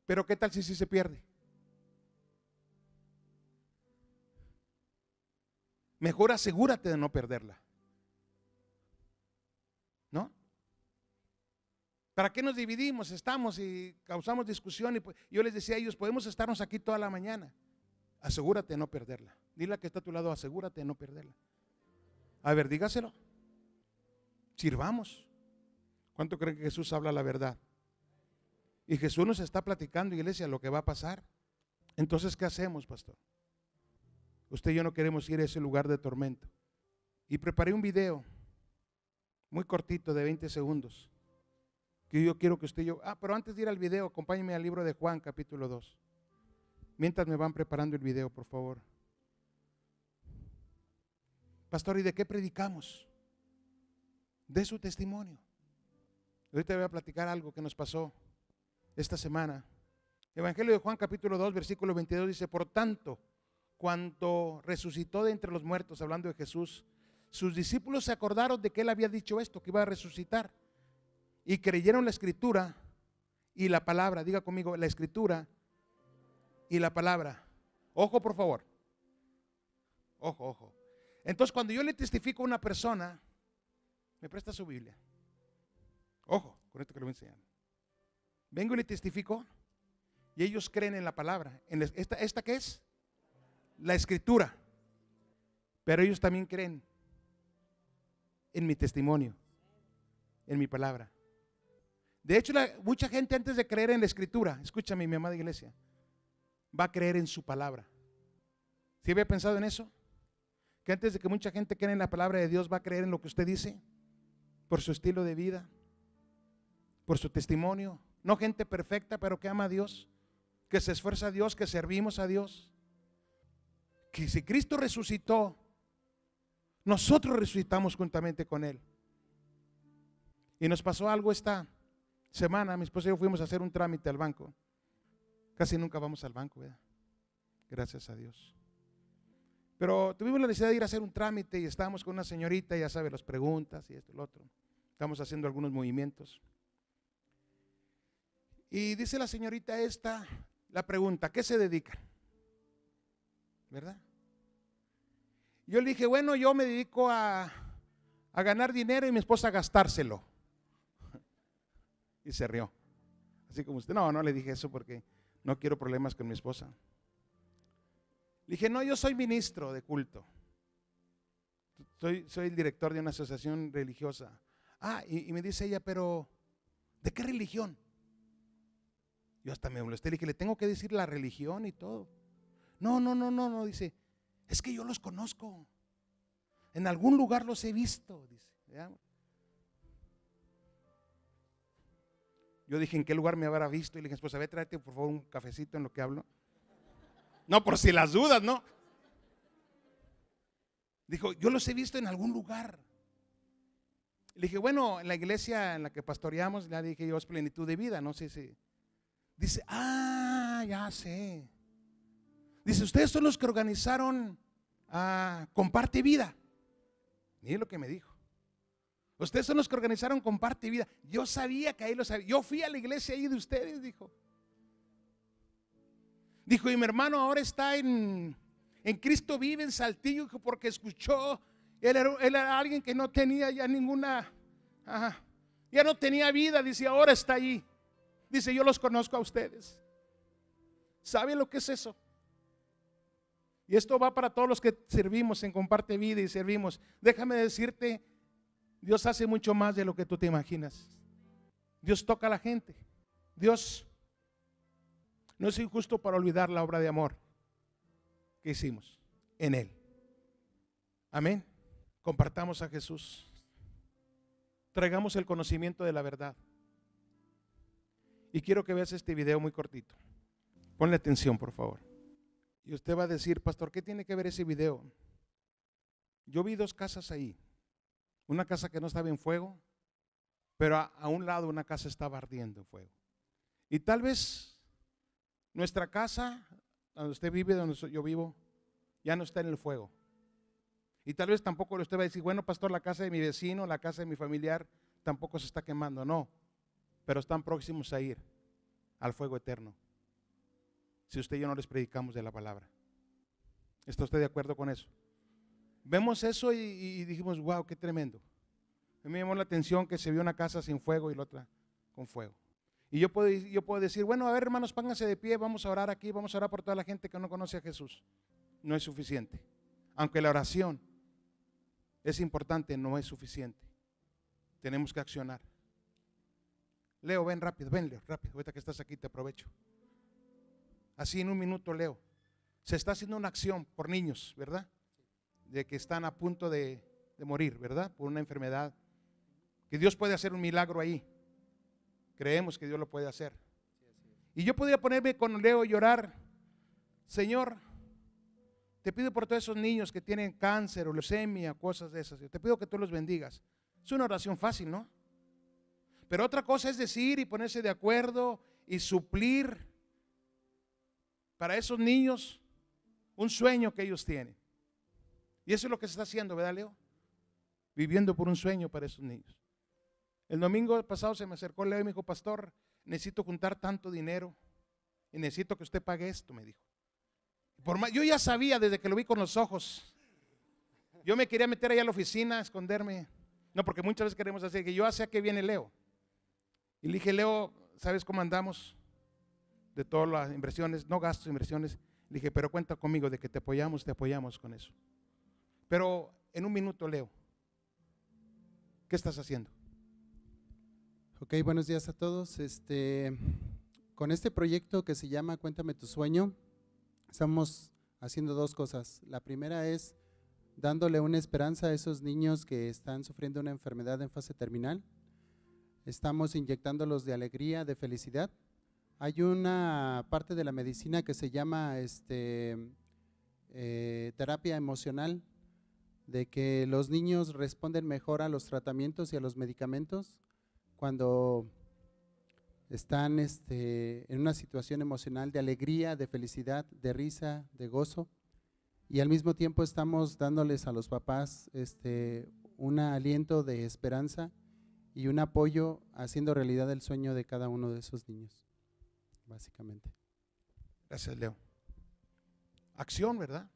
Pero ¿qué tal si sí se pierde? Mejor asegúrate de no perderla, ¿no? ¿Para qué nos dividimos? Estamos y causamos discusión. Y yo les decía a ellos, podemos estarnos aquí toda la mañana. Asegúrate de no perderla. Dile a que está a tu lado, asegúrate de no perderla. A ver, dígaselo. Sirvamos. ¿Cuánto creen que Jesús habla la verdad? Y Jesús nos está platicando, iglesia, lo que va a pasar. Entonces, ¿qué hacemos, pastor? Usted y yo no queremos ir a ese lugar de tormento. Y preparé un video muy cortito de 20 segundos. Que yo quiero que usted y yo... pero antes de ir al video, acompáñenme al libro de Juan, capítulo 2. Mientras me van preparando el video, por favor. Pastor, ¿y de qué predicamos? De su testimonio. Ahorita voy a platicar algo que nos pasó esta semana. Evangelio de Juan, capítulo 2, versículo 22 dice, por tanto, cuando resucitó de entre los muertos, hablando de Jesús, sus discípulos se acordaron de que él había dicho esto, que iba a resucitar, y creyeron la escritura y la palabra. Diga conmigo, la escritura y la palabra. Ojo, por favor. Ojo, ojo. Entonces, cuando yo le testifico a una persona, me presta su Biblia. Ojo, con esto que le voy a enseñar. Vengo y le testifico, y ellos creen en la palabra. ¿Esta qué es? La escritura. Pero ellos también creen en mi testimonio, en mi palabra. De hecho, mucha gente, antes de creer en la escritura, escúchame, mi amada iglesia, va a creer en su palabra. ¿Sí había pensado en eso? Que antes de que mucha gente crea en la palabra de Dios, va a creer en lo que usted dice, por su estilo de vida, por su testimonio. No gente perfecta, pero que ama a Dios, que se esfuerza a Dios, que servimos a Dios. Que si Cristo resucitó, nosotros resucitamos juntamente con Él. Y nos pasó algo esta semana. Mi esposa y yo fuimos a hacer un trámite al banco. Casi nunca vamos al banco, ¿verdad? Gracias a Dios. Pero tuvimos la necesidad de ir a hacer un trámite y estábamos con una señorita, ya sabe, las preguntas y esto y lo otro. Estamos haciendo algunos movimientos. Y dice la señorita esta, la pregunta, ¿a qué se dedican? ¿Verdad? Yo le dije, bueno, yo me dedico a ganar dinero y mi esposa a gastárselo. Y se rió. Así como usted, no le dije eso porque no quiero problemas con mi esposa. Le dije, no, yo soy ministro de culto. Soy el director de una asociación religiosa. Y me dice ella, pero ¿de qué religión? Yo hasta me molesté, le dije, le tengo que decir la religión y todo. No, dice, es que yo los conozco. En algún lugar los he visto, dice. ¿Ya? Yo dije, ¿en qué lugar me habrá visto? Y le dije, esposa, ve, tráete por favor un cafecito en lo que hablo. No, por si las dudas, ¿no? Dijo, yo los he visto en algún lugar. Le dije, bueno, en la iglesia en la que pastoreamos, le dije yo, es Plenitud de Vida, no sé si. Dice, ya sé. Dice, ustedes son los que organizaron Comparte Vida. Mire lo que me dijo. Ustedes son los que organizaron Comparte Vida. Yo sabía que ahí lo sabía. Yo fui a la iglesia ahí de ustedes, dijo. Dijo, y mi hermano ahora está en Cristo Vive, en Saltillo, porque escuchó, él era alguien que no tenía ya ninguna, ya no tenía vida, dice, ahora está allí. Dice, yo los conozco a ustedes. ¿Sabe lo que es eso? Y esto va para todos los que servimos en Comparte Vida y servimos. Déjame decirte, Dios hace mucho más de lo que tú te imaginas. Dios toca a la gente. Dios no es injusto para olvidar la obra de amor que hicimos en Él. Amén. Compartamos a Jesús. Traigamos el conocimiento de la verdad. Y quiero que veas este video muy cortito. Ponle atención, por favor. Y usted va a decir, pastor, ¿qué tiene que ver ese video? Yo vi dos casas ahí. Una casa que no estaba en fuego, pero a un lado una casa estaba ardiendo en fuego. Y tal vez nuestra casa, donde usted vive, donde yo vivo, ya no está en el fuego. Y tal vez tampoco usted va a decir, bueno, pastor, la casa de mi vecino, la casa de mi familiar, tampoco se está quemando. No, pero están próximos a ir al fuego eterno, si usted y yo no les predicamos de la palabra. ¿Está usted de acuerdo con eso? Vemos eso y dijimos, wow, qué tremendo. A mí me llamó la atención que se vio una casa sin fuego y la otra con fuego. Y yo puedo decir, bueno, a ver, hermanos, pónganse de pie, vamos a orar aquí, vamos a orar por toda la gente que no conoce a Jesús. No es suficiente. Aunque la oración es importante, no es suficiente. Tenemos que accionar. Leo, ven rápido, Leo, rápido. Ahorita que estás aquí te aprovecho. Así en un minuto, Leo. Se está haciendo una acción por niños, ¿verdad? De que están a punto de morir, ¿verdad? Por una enfermedad. Que Dios puede hacer un milagro ahí. Creemos que Dios lo puede hacer. Y yo podría ponerme con Leo y llorar. Señor, te pido por todos esos niños que tienen cáncer o leucemia, cosas de esas. Yo te pido que tú los bendigas. Es una oración fácil, ¿no? Pero otra cosa es decir y ponerse de acuerdo y suplir para esos niños un sueño que ellos tienen. Y eso es lo que se está haciendo, ¿verdad, Leo? Viviendo por un sueño para esos niños. El domingo pasado se me acercó Leo y me dijo, pastor, necesito juntar tanto dinero y necesito que usted pague esto, me dijo. Yo ya sabía desde que lo vi con los ojos. Yo me quería meter allá a la oficina, a esconderme. No, porque muchas veces queremos hacer que yo sé a qué viene Leo. Y le dije, Leo, ¿sabes cómo andamos? De todas las inversiones, no gastos, inversiones. Le dije, pero cuenta conmigo de que te apoyamos con eso. Pero en un minuto, Leo, ¿qué estás haciendo? Ok, buenos días a todos. Con este proyecto que se llama Cuéntame tu sueño, estamos haciendo dos cosas. La primera es dándole una esperanza a esos niños que están sufriendo una enfermedad en fase terminal. Estamos inyectándolos de alegría, de felicidad. Hay una parte de la medicina que se llama terapia emocional, de que los niños responden mejor a los tratamientos y a los medicamentos cuando están en una situación emocional de alegría, de felicidad, de risa, de gozo. y al mismo tiempo estamos dándoles a los papás un aliento de esperanza y un apoyo haciendo realidad el sueño de cada uno de esos niños, básicamente. Gracias, Leo. Acción, ¿verdad?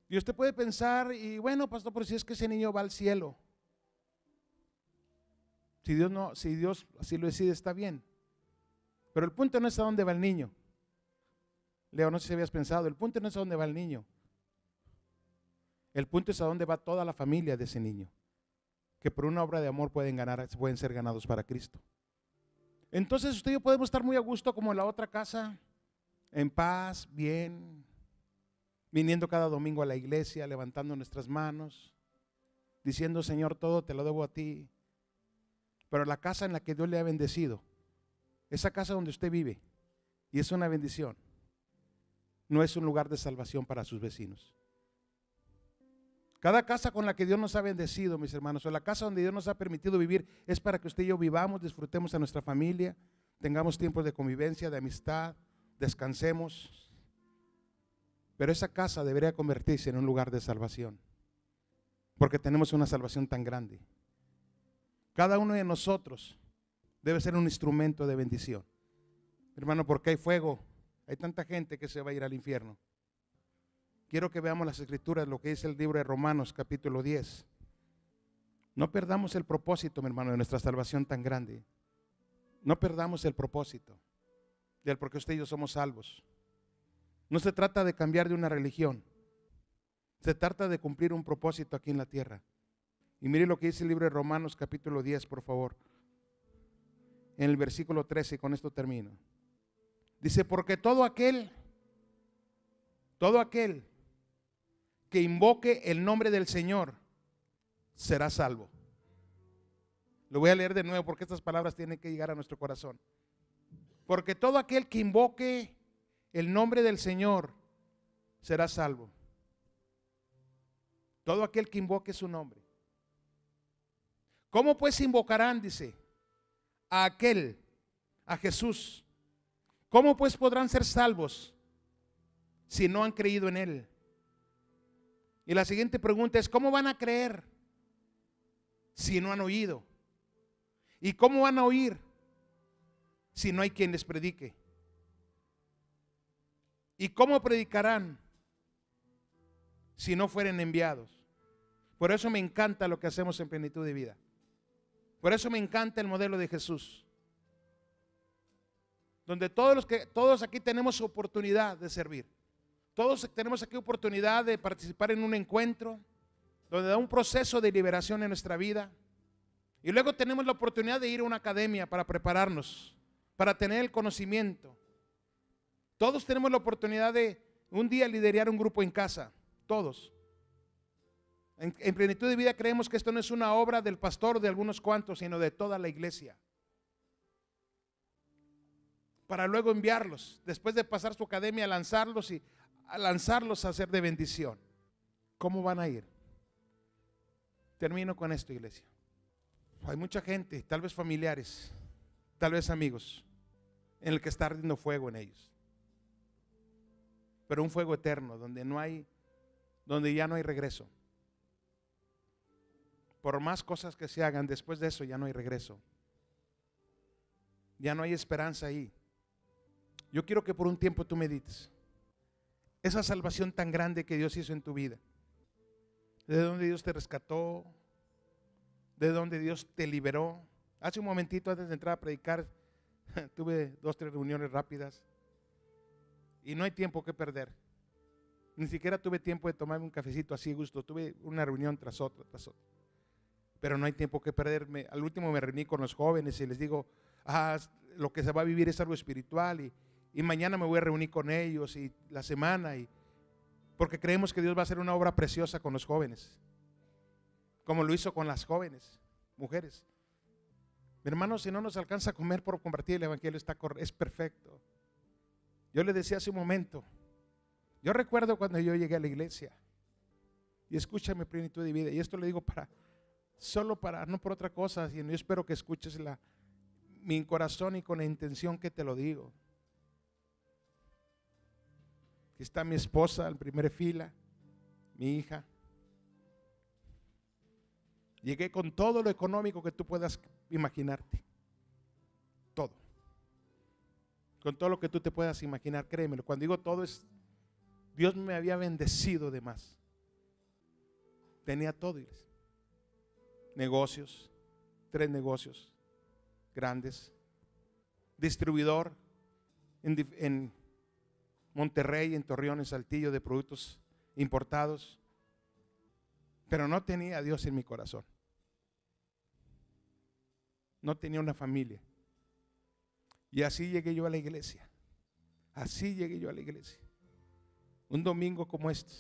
Y usted puede pensar, y bueno, pastor, pero si es que ese niño va al cielo. Si Dios así lo decide, está bien. Pero el punto no es a dónde va el niño. Leo, no sé si habías pensado, el punto no es a dónde va el niño. El punto es a dónde va toda la familia de ese niño, que por una obra de amor pueden ser ganados para Cristo. Entonces usted y yo podemos estar muy a gusto como en la otra casa, en paz, bien, viniendo cada domingo a la iglesia, levantando nuestras manos, diciendo, Señor, todo te lo debo a ti. Pero la casa en la que Dios le ha bendecido, esa casa donde usted vive, y es una bendición, no es un lugar de salvación para sus vecinos. Cada casa con la que Dios nos ha bendecido, mis hermanos, o la casa donde Dios nos ha permitido vivir, es para que usted y yo vivamos, disfrutemos a nuestra familia, tengamos tiempos de convivencia, de amistad, descansemos. Pero esa casa debería convertirse en un lugar de salvación, porque tenemos una salvación tan grande. Cada uno de nosotros debe ser un instrumento de bendición. Hermano, porque hay fuego, hay tanta gente que se va a ir al infierno. Quiero que veamos las escrituras, lo que dice el libro de Romanos capítulo 10. No perdamos el propósito, mi hermano, de nuestra salvación tan grande. No perdamos el propósito del por qué usted y yo somos salvos. No se trata de cambiar de una religión. Se trata de cumplir un propósito aquí en la tierra. Y mire lo que dice el libro de Romanos capítulo 10, por favor. En el versículo 13, y con esto termino. Dice, porque todo aquel que invoque el nombre del Señor será salvo. Lo voy a leer de nuevo porque estas palabras tienen que llegar a nuestro corazón. Porque todo aquel que invoque el nombre del Señor será salvo. Todo aquel que invoque su nombre. ¿Cómo pues invocarán, dice, a Jesús? ¿Cómo pues podrán ser salvos si no han creído en Él? Y la siguiente pregunta es, ¿cómo van a creer si no han oído? ¿Y cómo van a oír si no hay quien les predique? ¿Y cómo predicarán si no fueren enviados? Por eso me encanta lo que hacemos en Plenitud de Vida. Por eso me encanta el modelo de Jesús, donde todos aquí tenemos oportunidad de servir. Todos tenemos aquí oportunidad de participar en un encuentro donde da un proceso de liberación en nuestra vida. Y luego tenemos la oportunidad de ir a una academia para prepararnos, para tener el conocimiento. Todos tenemos la oportunidad de un día liderar un grupo en casa, todos. En Plenitud de Vida creemos que esto no es una obra del pastor de algunos cuantos, sino de toda la iglesia. Para luego enviarlos, después de pasar su academia, a lanzarlos a ser de bendición. ¿Cómo van a ir? Termino con esto, iglesia. Hay mucha gente, tal vez familiares, tal vez amigos, en el que está ardiendo fuego en ellos. Pero un fuego eterno, donde ya no hay regreso. Por más cosas que se hagan, después de eso ya no hay regreso. Ya no hay esperanza ahí. Yo quiero que por un tiempo tú medites esa salvación tan grande que Dios hizo en tu vida. De donde Dios te rescató, de donde Dios te liberó. Hace un momentito antes de entrar a predicar, tuve 2 o 3 reuniones rápidas y no hay tiempo que perder. Ni siquiera tuve tiempo de tomarme un cafecito así gusto. Tuve una reunión tras otra. Pero no hay tiempo que perder. Al último me reuní con los jóvenes y les digo, lo que se va a vivir es algo espiritual y mañana me voy a reunir con ellos y la semana, porque creemos que Dios va a hacer una obra preciosa con los jóvenes, como lo hizo con las jóvenes mujeres. Mi hermano, si no nos alcanza a comer por compartir el evangelio, es perfecto. Yo le decía hace un momento, yo recuerdo cuando yo llegué a la iglesia, y escúchame, Plenitud de Vida, y esto le digo no por otra cosa, sino yo espero que escuches mi corazón y con la intención que te lo digo. Aquí está mi esposa en primera fila, mi hija. Llegué con todo lo económico que tú puedas imaginarte. Todo. Con todo lo que tú te puedas imaginar, créemelo. Cuando digo todo es, Dios me había bendecido de más. Tenía todo, iglesia. Negocios, 3 negocios grandes. Distribuidor en Monterrey, en Torreón, en Saltillo, de productos importados. Pero no tenía a Dios en mi corazón. No tenía una familia. Y así llegué yo a la iglesia. Así llegué yo a la iglesia. Un domingo como este.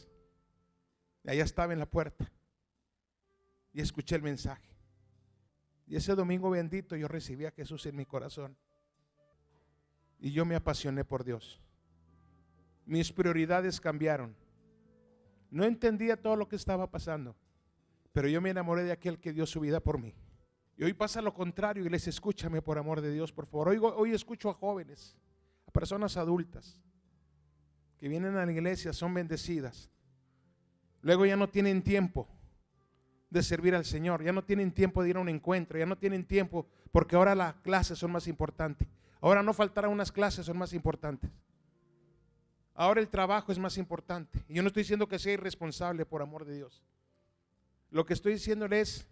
Allá estaba en la puerta. Y escuché el mensaje. Y ese domingo bendito yo recibí a Jesús en mi corazón. Y yo me apasioné por Dios. Mis prioridades cambiaron. No entendía todo lo que estaba pasando, pero yo me enamoré de aquel que dio su vida por mí. Y hoy pasa lo contrario, iglesia, escúchame por amor de Dios, por favor. Hoy escucho a jóvenes, a personas adultas que vienen a la iglesia, son bendecidas. Luego ya no tienen tiempo de servir al Señor, ya no tienen tiempo de ir a un encuentro, ya no tienen tiempo porque ahora las clases son más importantes. Ahora no faltarán unas clases, son más importantes. Ahora el trabajo es más importante. Y yo no estoy diciendo que sea irresponsable, por amor de Dios. Lo que estoy diciéndole es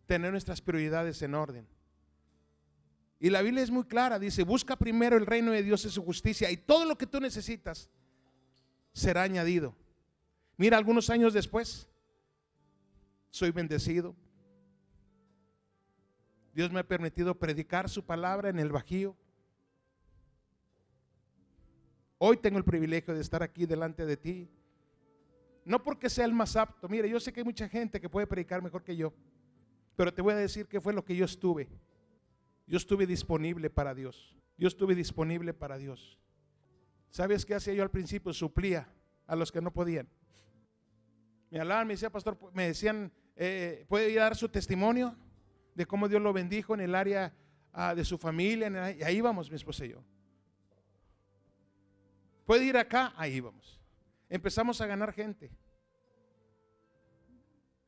tener nuestras prioridades en orden. Y la Biblia es muy clara, dice, busca primero el reino de Dios y su justicia, y todo lo que tú necesitas será añadido. Mira, algunos años después, soy bendecido. Dios me ha permitido predicar su palabra en el Bajío. Hoy tengo el privilegio de estar aquí delante de ti. No porque sea el más apto. Mire, yo sé que hay mucha gente que puede predicar mejor que yo, pero te voy a decir que fue lo que yo estuve. Yo estuve disponible para Dios. Yo estuve disponible para Dios. ¿Sabes qué hacía yo al principio? Suplía a los que no podían. Me hablaban, me decía, pastor, me decían, ¿puede ir a dar su testimonio de cómo Dios lo bendijo en el área de su familia? Y ahí vamos mi esposa y yo. ¿Puede ir acá? Ahí vamos. Empezamos a ganar gente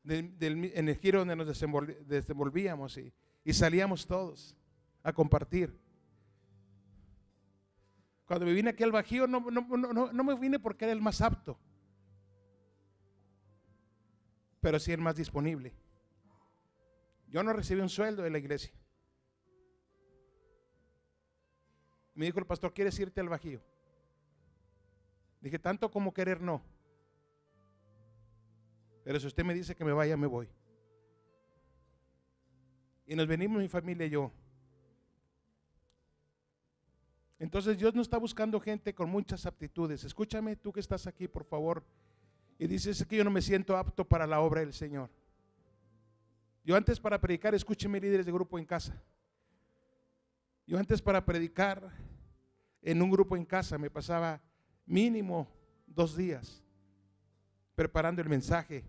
en el giro donde nos desenvolvíamos y salíamos todos a compartir. Cuando me vine aquí al Bajío no me vine porque era el más apto, pero sí el más disponible. Yo no recibí un sueldo de la iglesia. Me dijo el pastor, ¿quieres irte al Bajío? Dije, tanto como querer no. Pero si usted me dice que me vaya, me voy. Y nos venimos mi familia y yo. Entonces Dios no está buscando gente con muchas aptitudes. Escúchame tú que estás aquí, por favor. Y dices que yo no me siento apto para la obra del Señor. Yo antes para predicar, escúcheme líderes de grupo en casa. Yo antes para predicar en un grupo en casa me pasaba mínimo 2 días preparando el mensaje,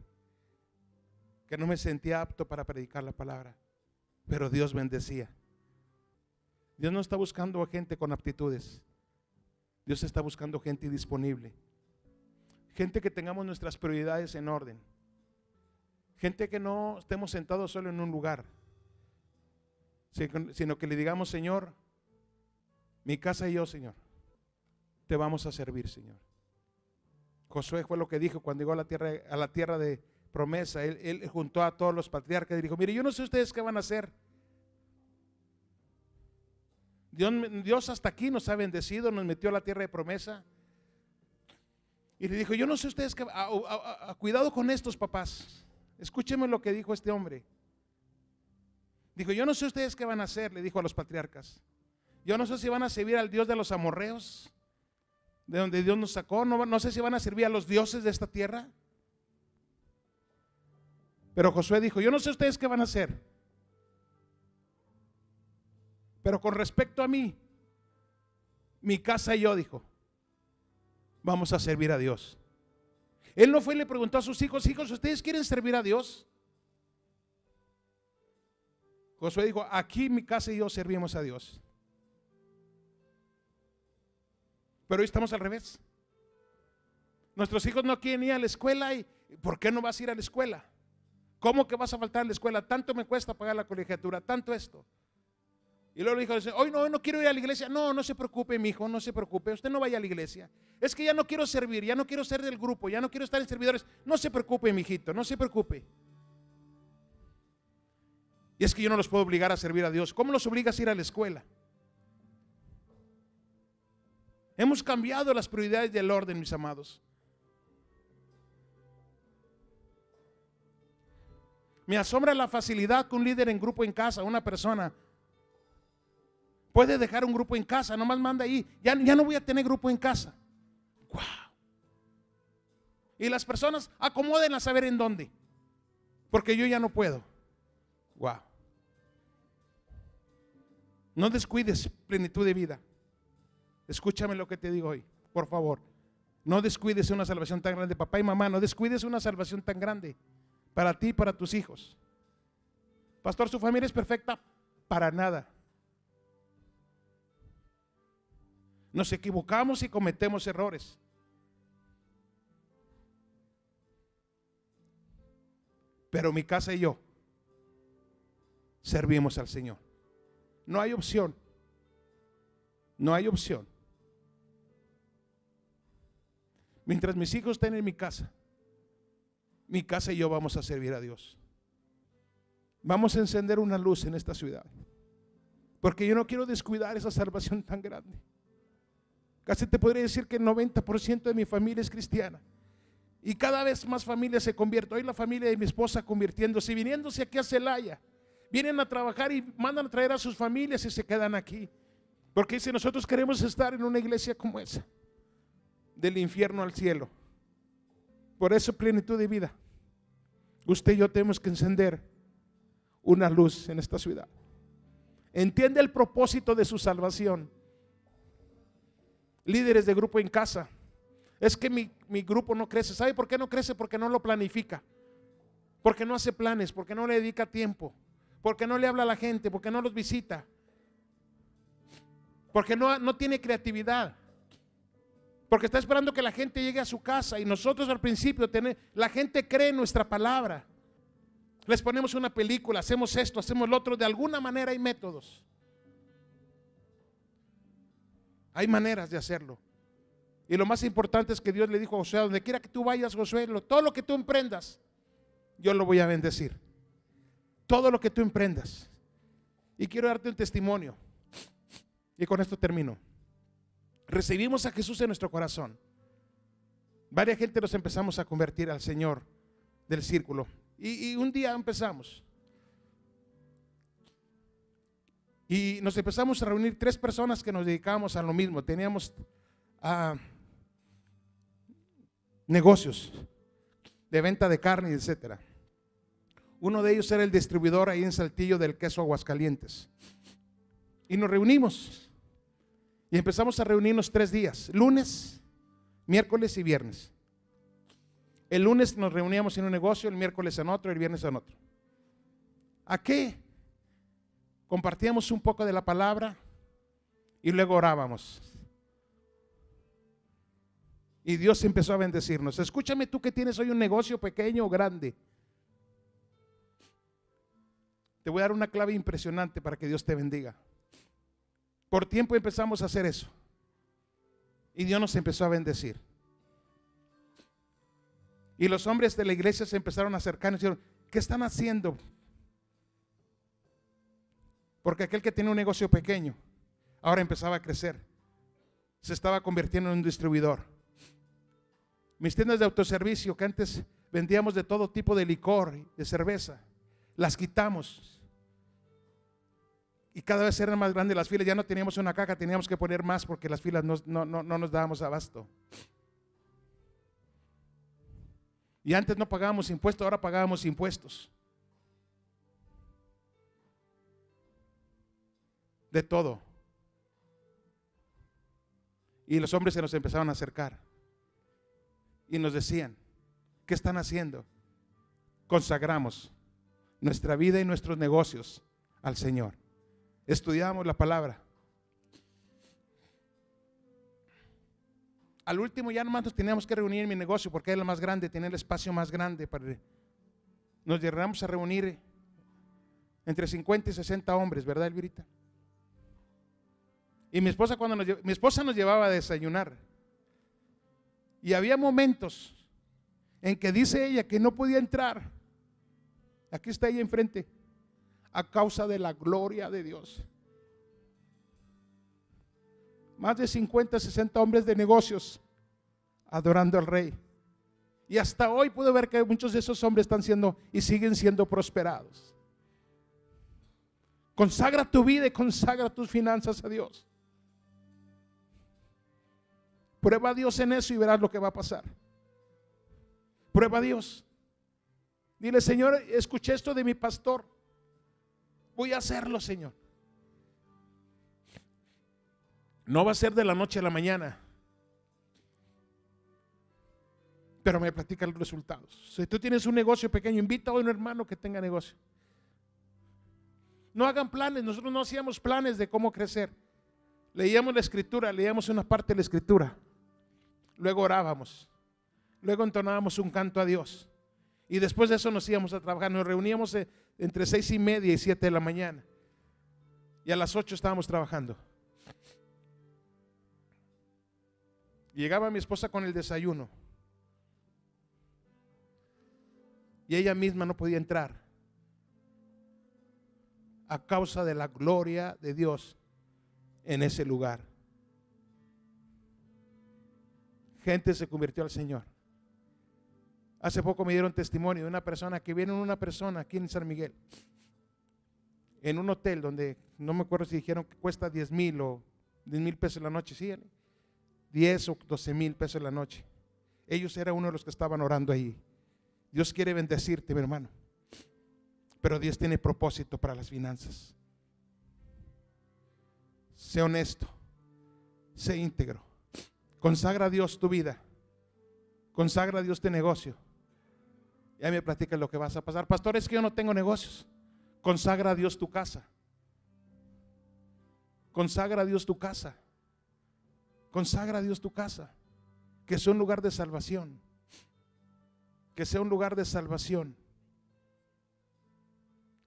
que no me sentía apto para predicar la palabra, pero Dios bendecía. Dios no está buscando a gente con aptitudes. Dios está buscando gente disponible, gente que tengamos nuestras prioridades en orden, gente que no estemos sentados solo en un lugar, sino que le digamos, Señor, mi casa y yo, Señor, te vamos a servir, Señor. Josué fue lo que dijo cuando llegó a la tierra de promesa. Él juntó a todos los patriarcas y dijo, mire, yo no sé ustedes qué van a hacer. Dios hasta aquí nos ha bendecido, nos metió a la tierra de promesa. Y le dijo, yo no sé ustedes qué, cuidado con estos papás. Escúchenme lo que dijo este hombre. Dijo, yo no sé ustedes qué van a hacer, le dijo a los patriarcas. Yo no sé si van a servir al Dios de los amorreos, de donde Dios nos sacó, no sé si van a servir a los dioses de esta tierra. Pero Josué dijo, yo no sé ustedes qué van a hacer, pero con respecto a mí, mi casa y yo, dijo, vamos a servir a Dios. Él no fue y le preguntó a sus hijos, ¿ustedes quieren servir a Dios? Josué dijo, aquí mi casa y yo servimos a Dios. Pero hoy estamos al revés. Nuestros hijos no quieren ir a la escuela y ¿por qué no vas a ir a la escuela? ¿Cómo que vas a faltar a la escuela? Tanto me cuesta pagar la colegiatura, tanto esto. Y luego le dijo, hoy no quiero ir a la iglesia. No, no se preocupe, mi hijo, no se preocupe, usted no vaya a la iglesia. Es que ya no quiero servir, ya no quiero ser del grupo, ya no quiero estar en servidores. No se preocupe, mi hijito, no se preocupe. Y es que yo no los puedo obligar a servir a Dios. ¿Cómo los obligas a ir a la escuela? Hemos cambiado las prioridades del orden, mis amados. Me asombra la facilidad que un líder en grupo en casa, una persona, puede dejar un grupo en casa, nomás manda ahí, ya no voy a tener grupo en casa. ¡Wow! Y las personas acomoden a saber en dónde, porque yo ya no puedo. ¡Wow! No descuides plenitud de vida. Escúchame lo que te digo hoy, por favor. No descuides una salvación tan grande, papá y mamá, no descuides una salvación tan grande para ti y para tus hijos. Pastor, ¿su familia es perfecta? Para nada. Nos equivocamos y cometemos errores. Pero mi casa y yo servimos al Señor. No hay opción. No hay opción. Mientras mis hijos estén en mi casa y yo vamos a servir a Dios. Vamos a encender una luz en esta ciudad, porque yo no quiero descuidar esa salvación tan grande. Casi te podría decir que el 90% de mi familia es cristiana, y cada vez más familias se convierten. Hoy la familia de mi esposa convirtiéndose y viniéndose aquí a Celaya. Vienen a trabajar y mandan a traer a sus familias y se quedan aquí, porque si nosotros queremos estar en una iglesia como esa, del infierno al cielo. Por eso, plenitud de vida, usted y yo tenemos que encender una luz en esta ciudad. Entiende el propósito de su salvación. Líderes de grupo en casa, es que mi grupo no crece. ¿Sabe por qué no crece? Porque no lo planifica, porque no hace planes, porque no le dedica tiempo, porque no le habla a la gente, porque no los visita, porque no tiene creatividad, porque está esperando que la gente llegue a su casa. Y nosotros al principio la gente cree en nuestra palabra. Les ponemos una película, hacemos esto, hacemos lo otro. De alguna manera hay métodos, hay maneras de hacerlo. Y lo más importante es que Dios le dijo a Josué: donde quiera que tú vayas, Josué, todo lo que tú emprendas, yo lo voy a bendecir. Todo lo que tú emprendas. Y quiero darte un testimonio, y con esto termino. Recibimos a Jesús en nuestro corazón. Varias gente nos empezamos a convertir al Señor del círculo. Y un día empezamos. Y nos empezamos a reunir 3 personas que nos dedicábamos a lo mismo. Teníamos negocios de venta de carne, etcétera. Uno de ellos era el distribuidor ahí en Saltillo del queso Aguascalientes. Y nos reunimos. Y empezamos a reunirnos 3 días, lunes, miércoles y viernes. El lunes nos reuníamos en un negocio, el miércoles en otro, el viernes en otro. ¿A qué? Compartíamos un poco de la palabra y luego orábamos. Y Dios empezó a bendecirnos. Escúchame, tú que tienes hoy un negocio pequeño o grande. Te voy a dar una clave impresionante para que Dios te bendiga. Por tiempo empezamos a hacer eso y Dios nos empezó a bendecir. Y los hombres de la iglesia se empezaron a acercar y dijeron: ¿qué están haciendo? Porque aquel que tenía un negocio pequeño ahora empezaba a crecer, se estaba convirtiendo en un distribuidor. Mis tiendas de autoservicio, que antes vendíamos de todo tipo de licor, de cerveza, las quitamos. Y cada vez eran más grandes las filas. Ya no teníamos una caja, teníamos que poner más porque las filas no nos dábamos abasto. Y antes no pagábamos impuestos, ahora pagábamos impuestos. De todo. Y los hombres se nos empezaron a acercar y nos decían: ¿qué están haciendo? Consagramos nuestra vida y nuestros negocios al Señor. Estudiamos la palabra. Al último ya nomás nos teníamos que reunir en mi negocio porque era el más grande, tenía el espacio más grande. Nos llegamos a reunir entre 50 y 60 hombres, ¿verdad, Elvirita? Y mi esposa mi esposa nos llevaba a desayunar. Y había momentos en que dice ella que no podía entrar. Aquí está ella enfrente, a causa de la gloria de Dios. Más de 50, 60 hombres de negocios adorando al Rey. Y hasta hoy puedo ver que muchos de esos hombres están siendo y siguen siendo prosperados. Consagra tu vida y consagra tus finanzas a Dios. Prueba a Dios en eso y verás lo que va a pasar. Prueba a Dios. Dile: Señor, escuché esto de mi pastor, voy a hacerlo, Señor. No va a ser de la noche a la mañana, pero me platica los resultados. Si tú tienes un negocio pequeño, invita a un hermano que tenga negocio. No hagan planes. Nosotros no hacíamos planes de cómo crecer. Leíamos la escritura, leíamos una parte de la escritura, luego orábamos, luego entonábamos un canto a Dios, y después de eso nos íbamos a trabajar. Nos reuníamos entre 6:30 y 7 de la mañana, y a las 8 estábamos trabajando. Llegaba mi esposa con el desayuno y ella misma no podía entrar a causa de la gloria de Dios en ese lugar. Gente se convirtió al Señor. Hace poco me dieron testimonio de una persona que viene una persona aquí en San Miguel, en un hotel donde no me acuerdo si dijeron que cuesta 10,000 o 10,000 pesos la noche. Sí, 10 o 12,000 pesos la noche. Ellos eran uno de los que estaban orando ahí. Dios quiere bendecirte, mi hermano, pero Dios tiene propósito para las finanzas. Sé honesto, sé íntegro, consagra a Dios tu vida, consagra a Dios tu negocio. Ya me platicas lo que vas a pasar. Pastor, es que yo no tengo negocios. Consagra a Dios tu casa, consagra a Dios tu casa, consagra a Dios tu casa, que sea un lugar de salvación, que sea un lugar de salvación.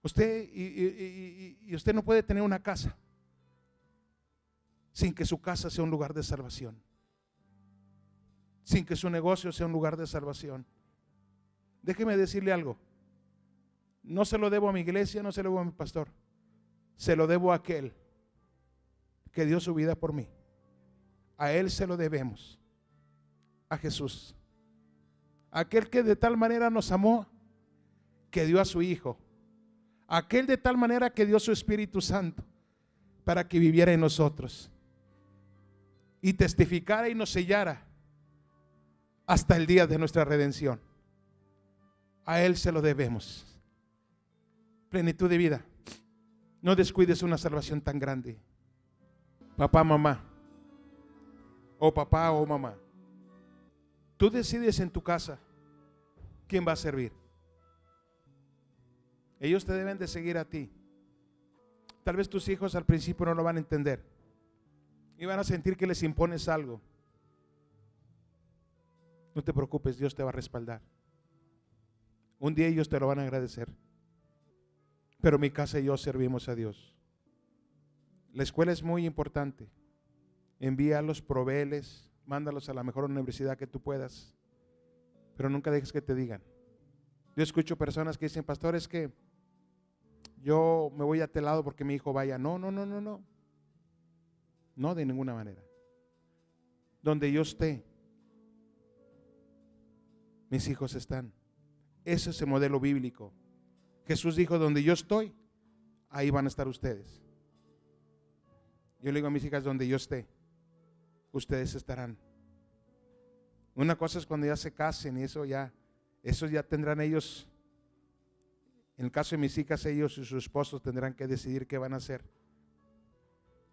Usted y usted no puede tener una casa sin que su casa sea un lugar de salvación, sin que su negocio sea un lugar de salvación. Déjeme decirle algo: no se lo debo a mi iglesia, no se lo debo a mi pastor, se lo debo a aquel que dio su vida por mí. A Él se lo debemos, a Jesús, aquel que de tal manera nos amó que dio a su Hijo, aquel de tal manera que dio su Espíritu Santo para que viviera en nosotros y testificara y nos sellara hasta el día de nuestra redención. A Él se lo debemos. Plenitud de vida. No descuides una salvación tan grande. Papá, mamá, o papá o mamá, tú decides en tu casa quién va a servir. Ellos te deben de seguir a ti. Tal vez tus hijos al principio no lo van a entender y van a sentir que les impones algo. No te preocupes, Dios te va a respaldar. Un día ellos te lo van a agradecer. Pero mi casa y yo servimos a Dios. La escuela es muy importante. Envíalos, provéeles, mándalos a la mejor universidad que tú puedas, pero nunca dejes que te digan. Yo escucho personas que dicen: pastor, es que yo me voy a tal lado porque mi hijo vaya. No, de ninguna manera. Donde yo esté, mis hijos están. Ese es el modelo bíblico. Jesús dijo: donde yo estoy, ahí van a estar ustedes. Yo le digo a mis hijas: donde yo esté, ustedes estarán. Una cosa es cuando ya se casen y eso ya tendrán ellos. En el caso de mis hijas, ellos y sus esposos tendrán que decidir qué van a hacer.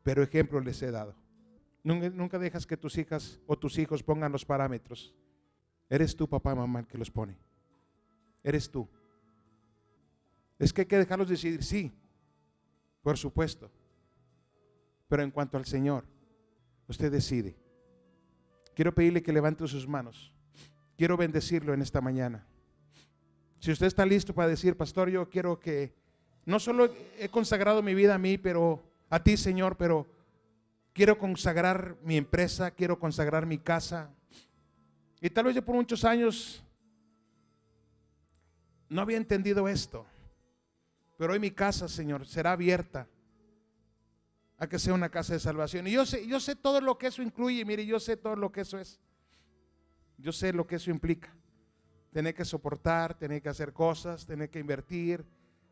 Pero ejemplo les he dado. Nunca dejas que tus hijas o tus hijos pongan los parámetros. Eres tú, papá, mamá, el que los pone. Eres tú. Es que hay que dejarlos decidir, sí, por supuesto. Pero en cuanto al Señor, usted decide quiero pedirle que levante sus manos. Quiero bendecirlo en esta mañana. Si usted está listo para decir, pastor, yo quiero que, no solo he consagrado mi vida a mí, pero a ti, Señor, pero quiero consagrar mi empresa, quiero consagrar mi casa. Y tal vez yo por muchos años no había entendido esto, pero hoy mi casa, Señor, será abierta a que sea una casa de salvación. Y yo sé todo lo que eso incluye. Mire, yo sé todo lo que eso es. Yo sé lo que eso implica. Tener que soportar, tener que hacer cosas, tener que invertir,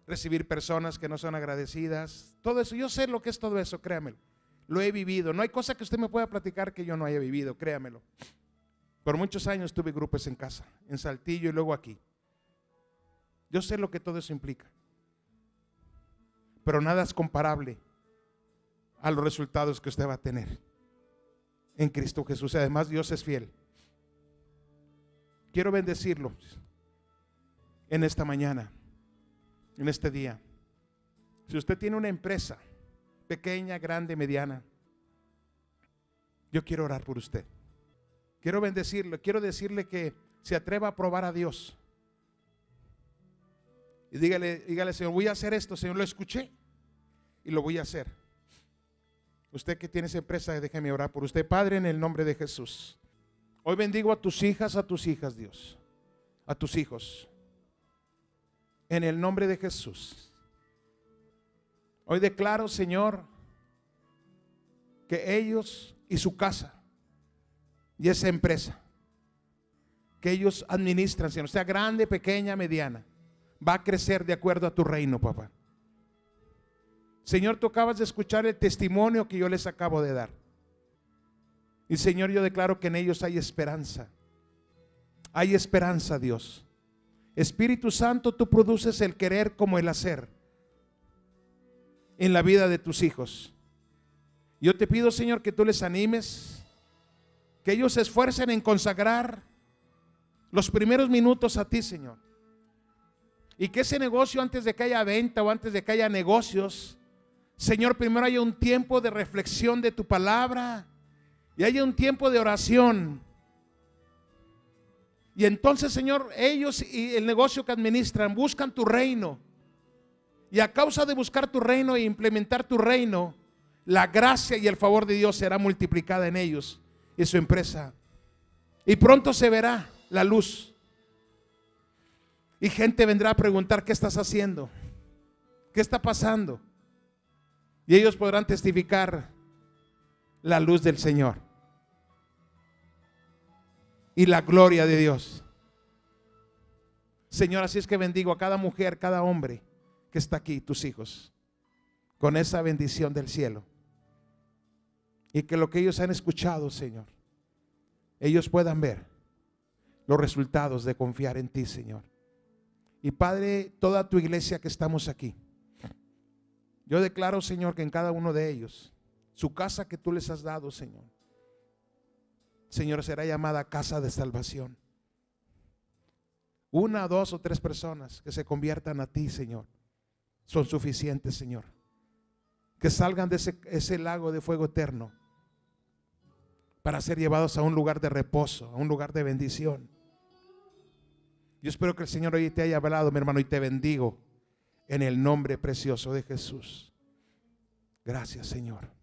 recibir personas que no son agradecidas. Todo eso, yo sé lo que es todo eso, créamelo. Lo he vivido. No hay cosa que usted me pueda platicar que yo no haya vivido, créamelo. Por muchos años tuve grupos en casa, en Saltillo y luego aquí. Yo sé lo que todo eso implica. Pero nada es comparable a los resultados que usted va a tener en Cristo Jesús. Además, Dios es fiel. Quiero bendecirlo en esta mañana, en este día. Si usted tiene una empresa, pequeña, grande, mediana, yo quiero orar por usted. Quiero bendecirlo, quiero decirle que se atreva a probar a Dios. Y dígale, Señor, voy a hacer esto, Señor, lo escuché y lo voy a hacer. Usted que tiene esa empresa, déjeme orar por usted. Padre, en el nombre de Jesús, hoy bendigo a tus hijas, Dios, a tus hijos. En el nombre de Jesús. Hoy declaro, Señor, que ellos y su casa y esa empresa que ellos administran, Señor, sea grande, pequeña, mediana, va a crecer de acuerdo a tu reino, papá. Señor, tú acabas de escuchar el testimonio que yo les acabo de dar. Y Señor, yo declaro que en ellos hay esperanza. Hay esperanza, Dios. Espíritu Santo, tú produces el querer como el hacer en la vida de tus hijos. Yo te pido, Señor, que tú les animes, que ellos se esfuercen en consagrar los primeros minutos a ti, Señor. Y que ese negocio, antes de que haya venta o antes de que haya negocios, Señor, primero haya un tiempo de reflexión de tu palabra y haya un tiempo de oración. Y entonces, Señor, ellos y el negocio que administran buscan tu reino. Y a causa de buscar tu reino e implementar tu reino, la gracia y el favor de Dios será multiplicada en ellos y su empresa. Y pronto se verá la luz. Y gente vendrá a preguntar, ¿qué estás haciendo? ¿Qué está pasando? Y ellos podrán testificar la luz del Señor y la gloria de Dios. Señor, así es que bendigo a cada mujer, cada hombre que está aquí, tus hijos, con esa bendición del cielo. Y que lo que ellos han escuchado, Señor, ellos puedan ver los resultados de confiar en ti, Señor. Y Padre, toda tu iglesia que estamos aquí, yo declaro, Señor, que en cada uno de ellos, su casa que tú les has dado, Señor, Señor, será llamada casa de salvación. Una, dos o tres personas que se conviertan a ti, Señor, son suficientes, Señor. Que salgan de ese lago de fuego eterno para ser llevados a un lugar de reposo, a un lugar de bendición. Yo espero que el Señor hoy te haya hablado, mi hermano, y te bendigo en el nombre precioso de Jesús. Gracias, Señor.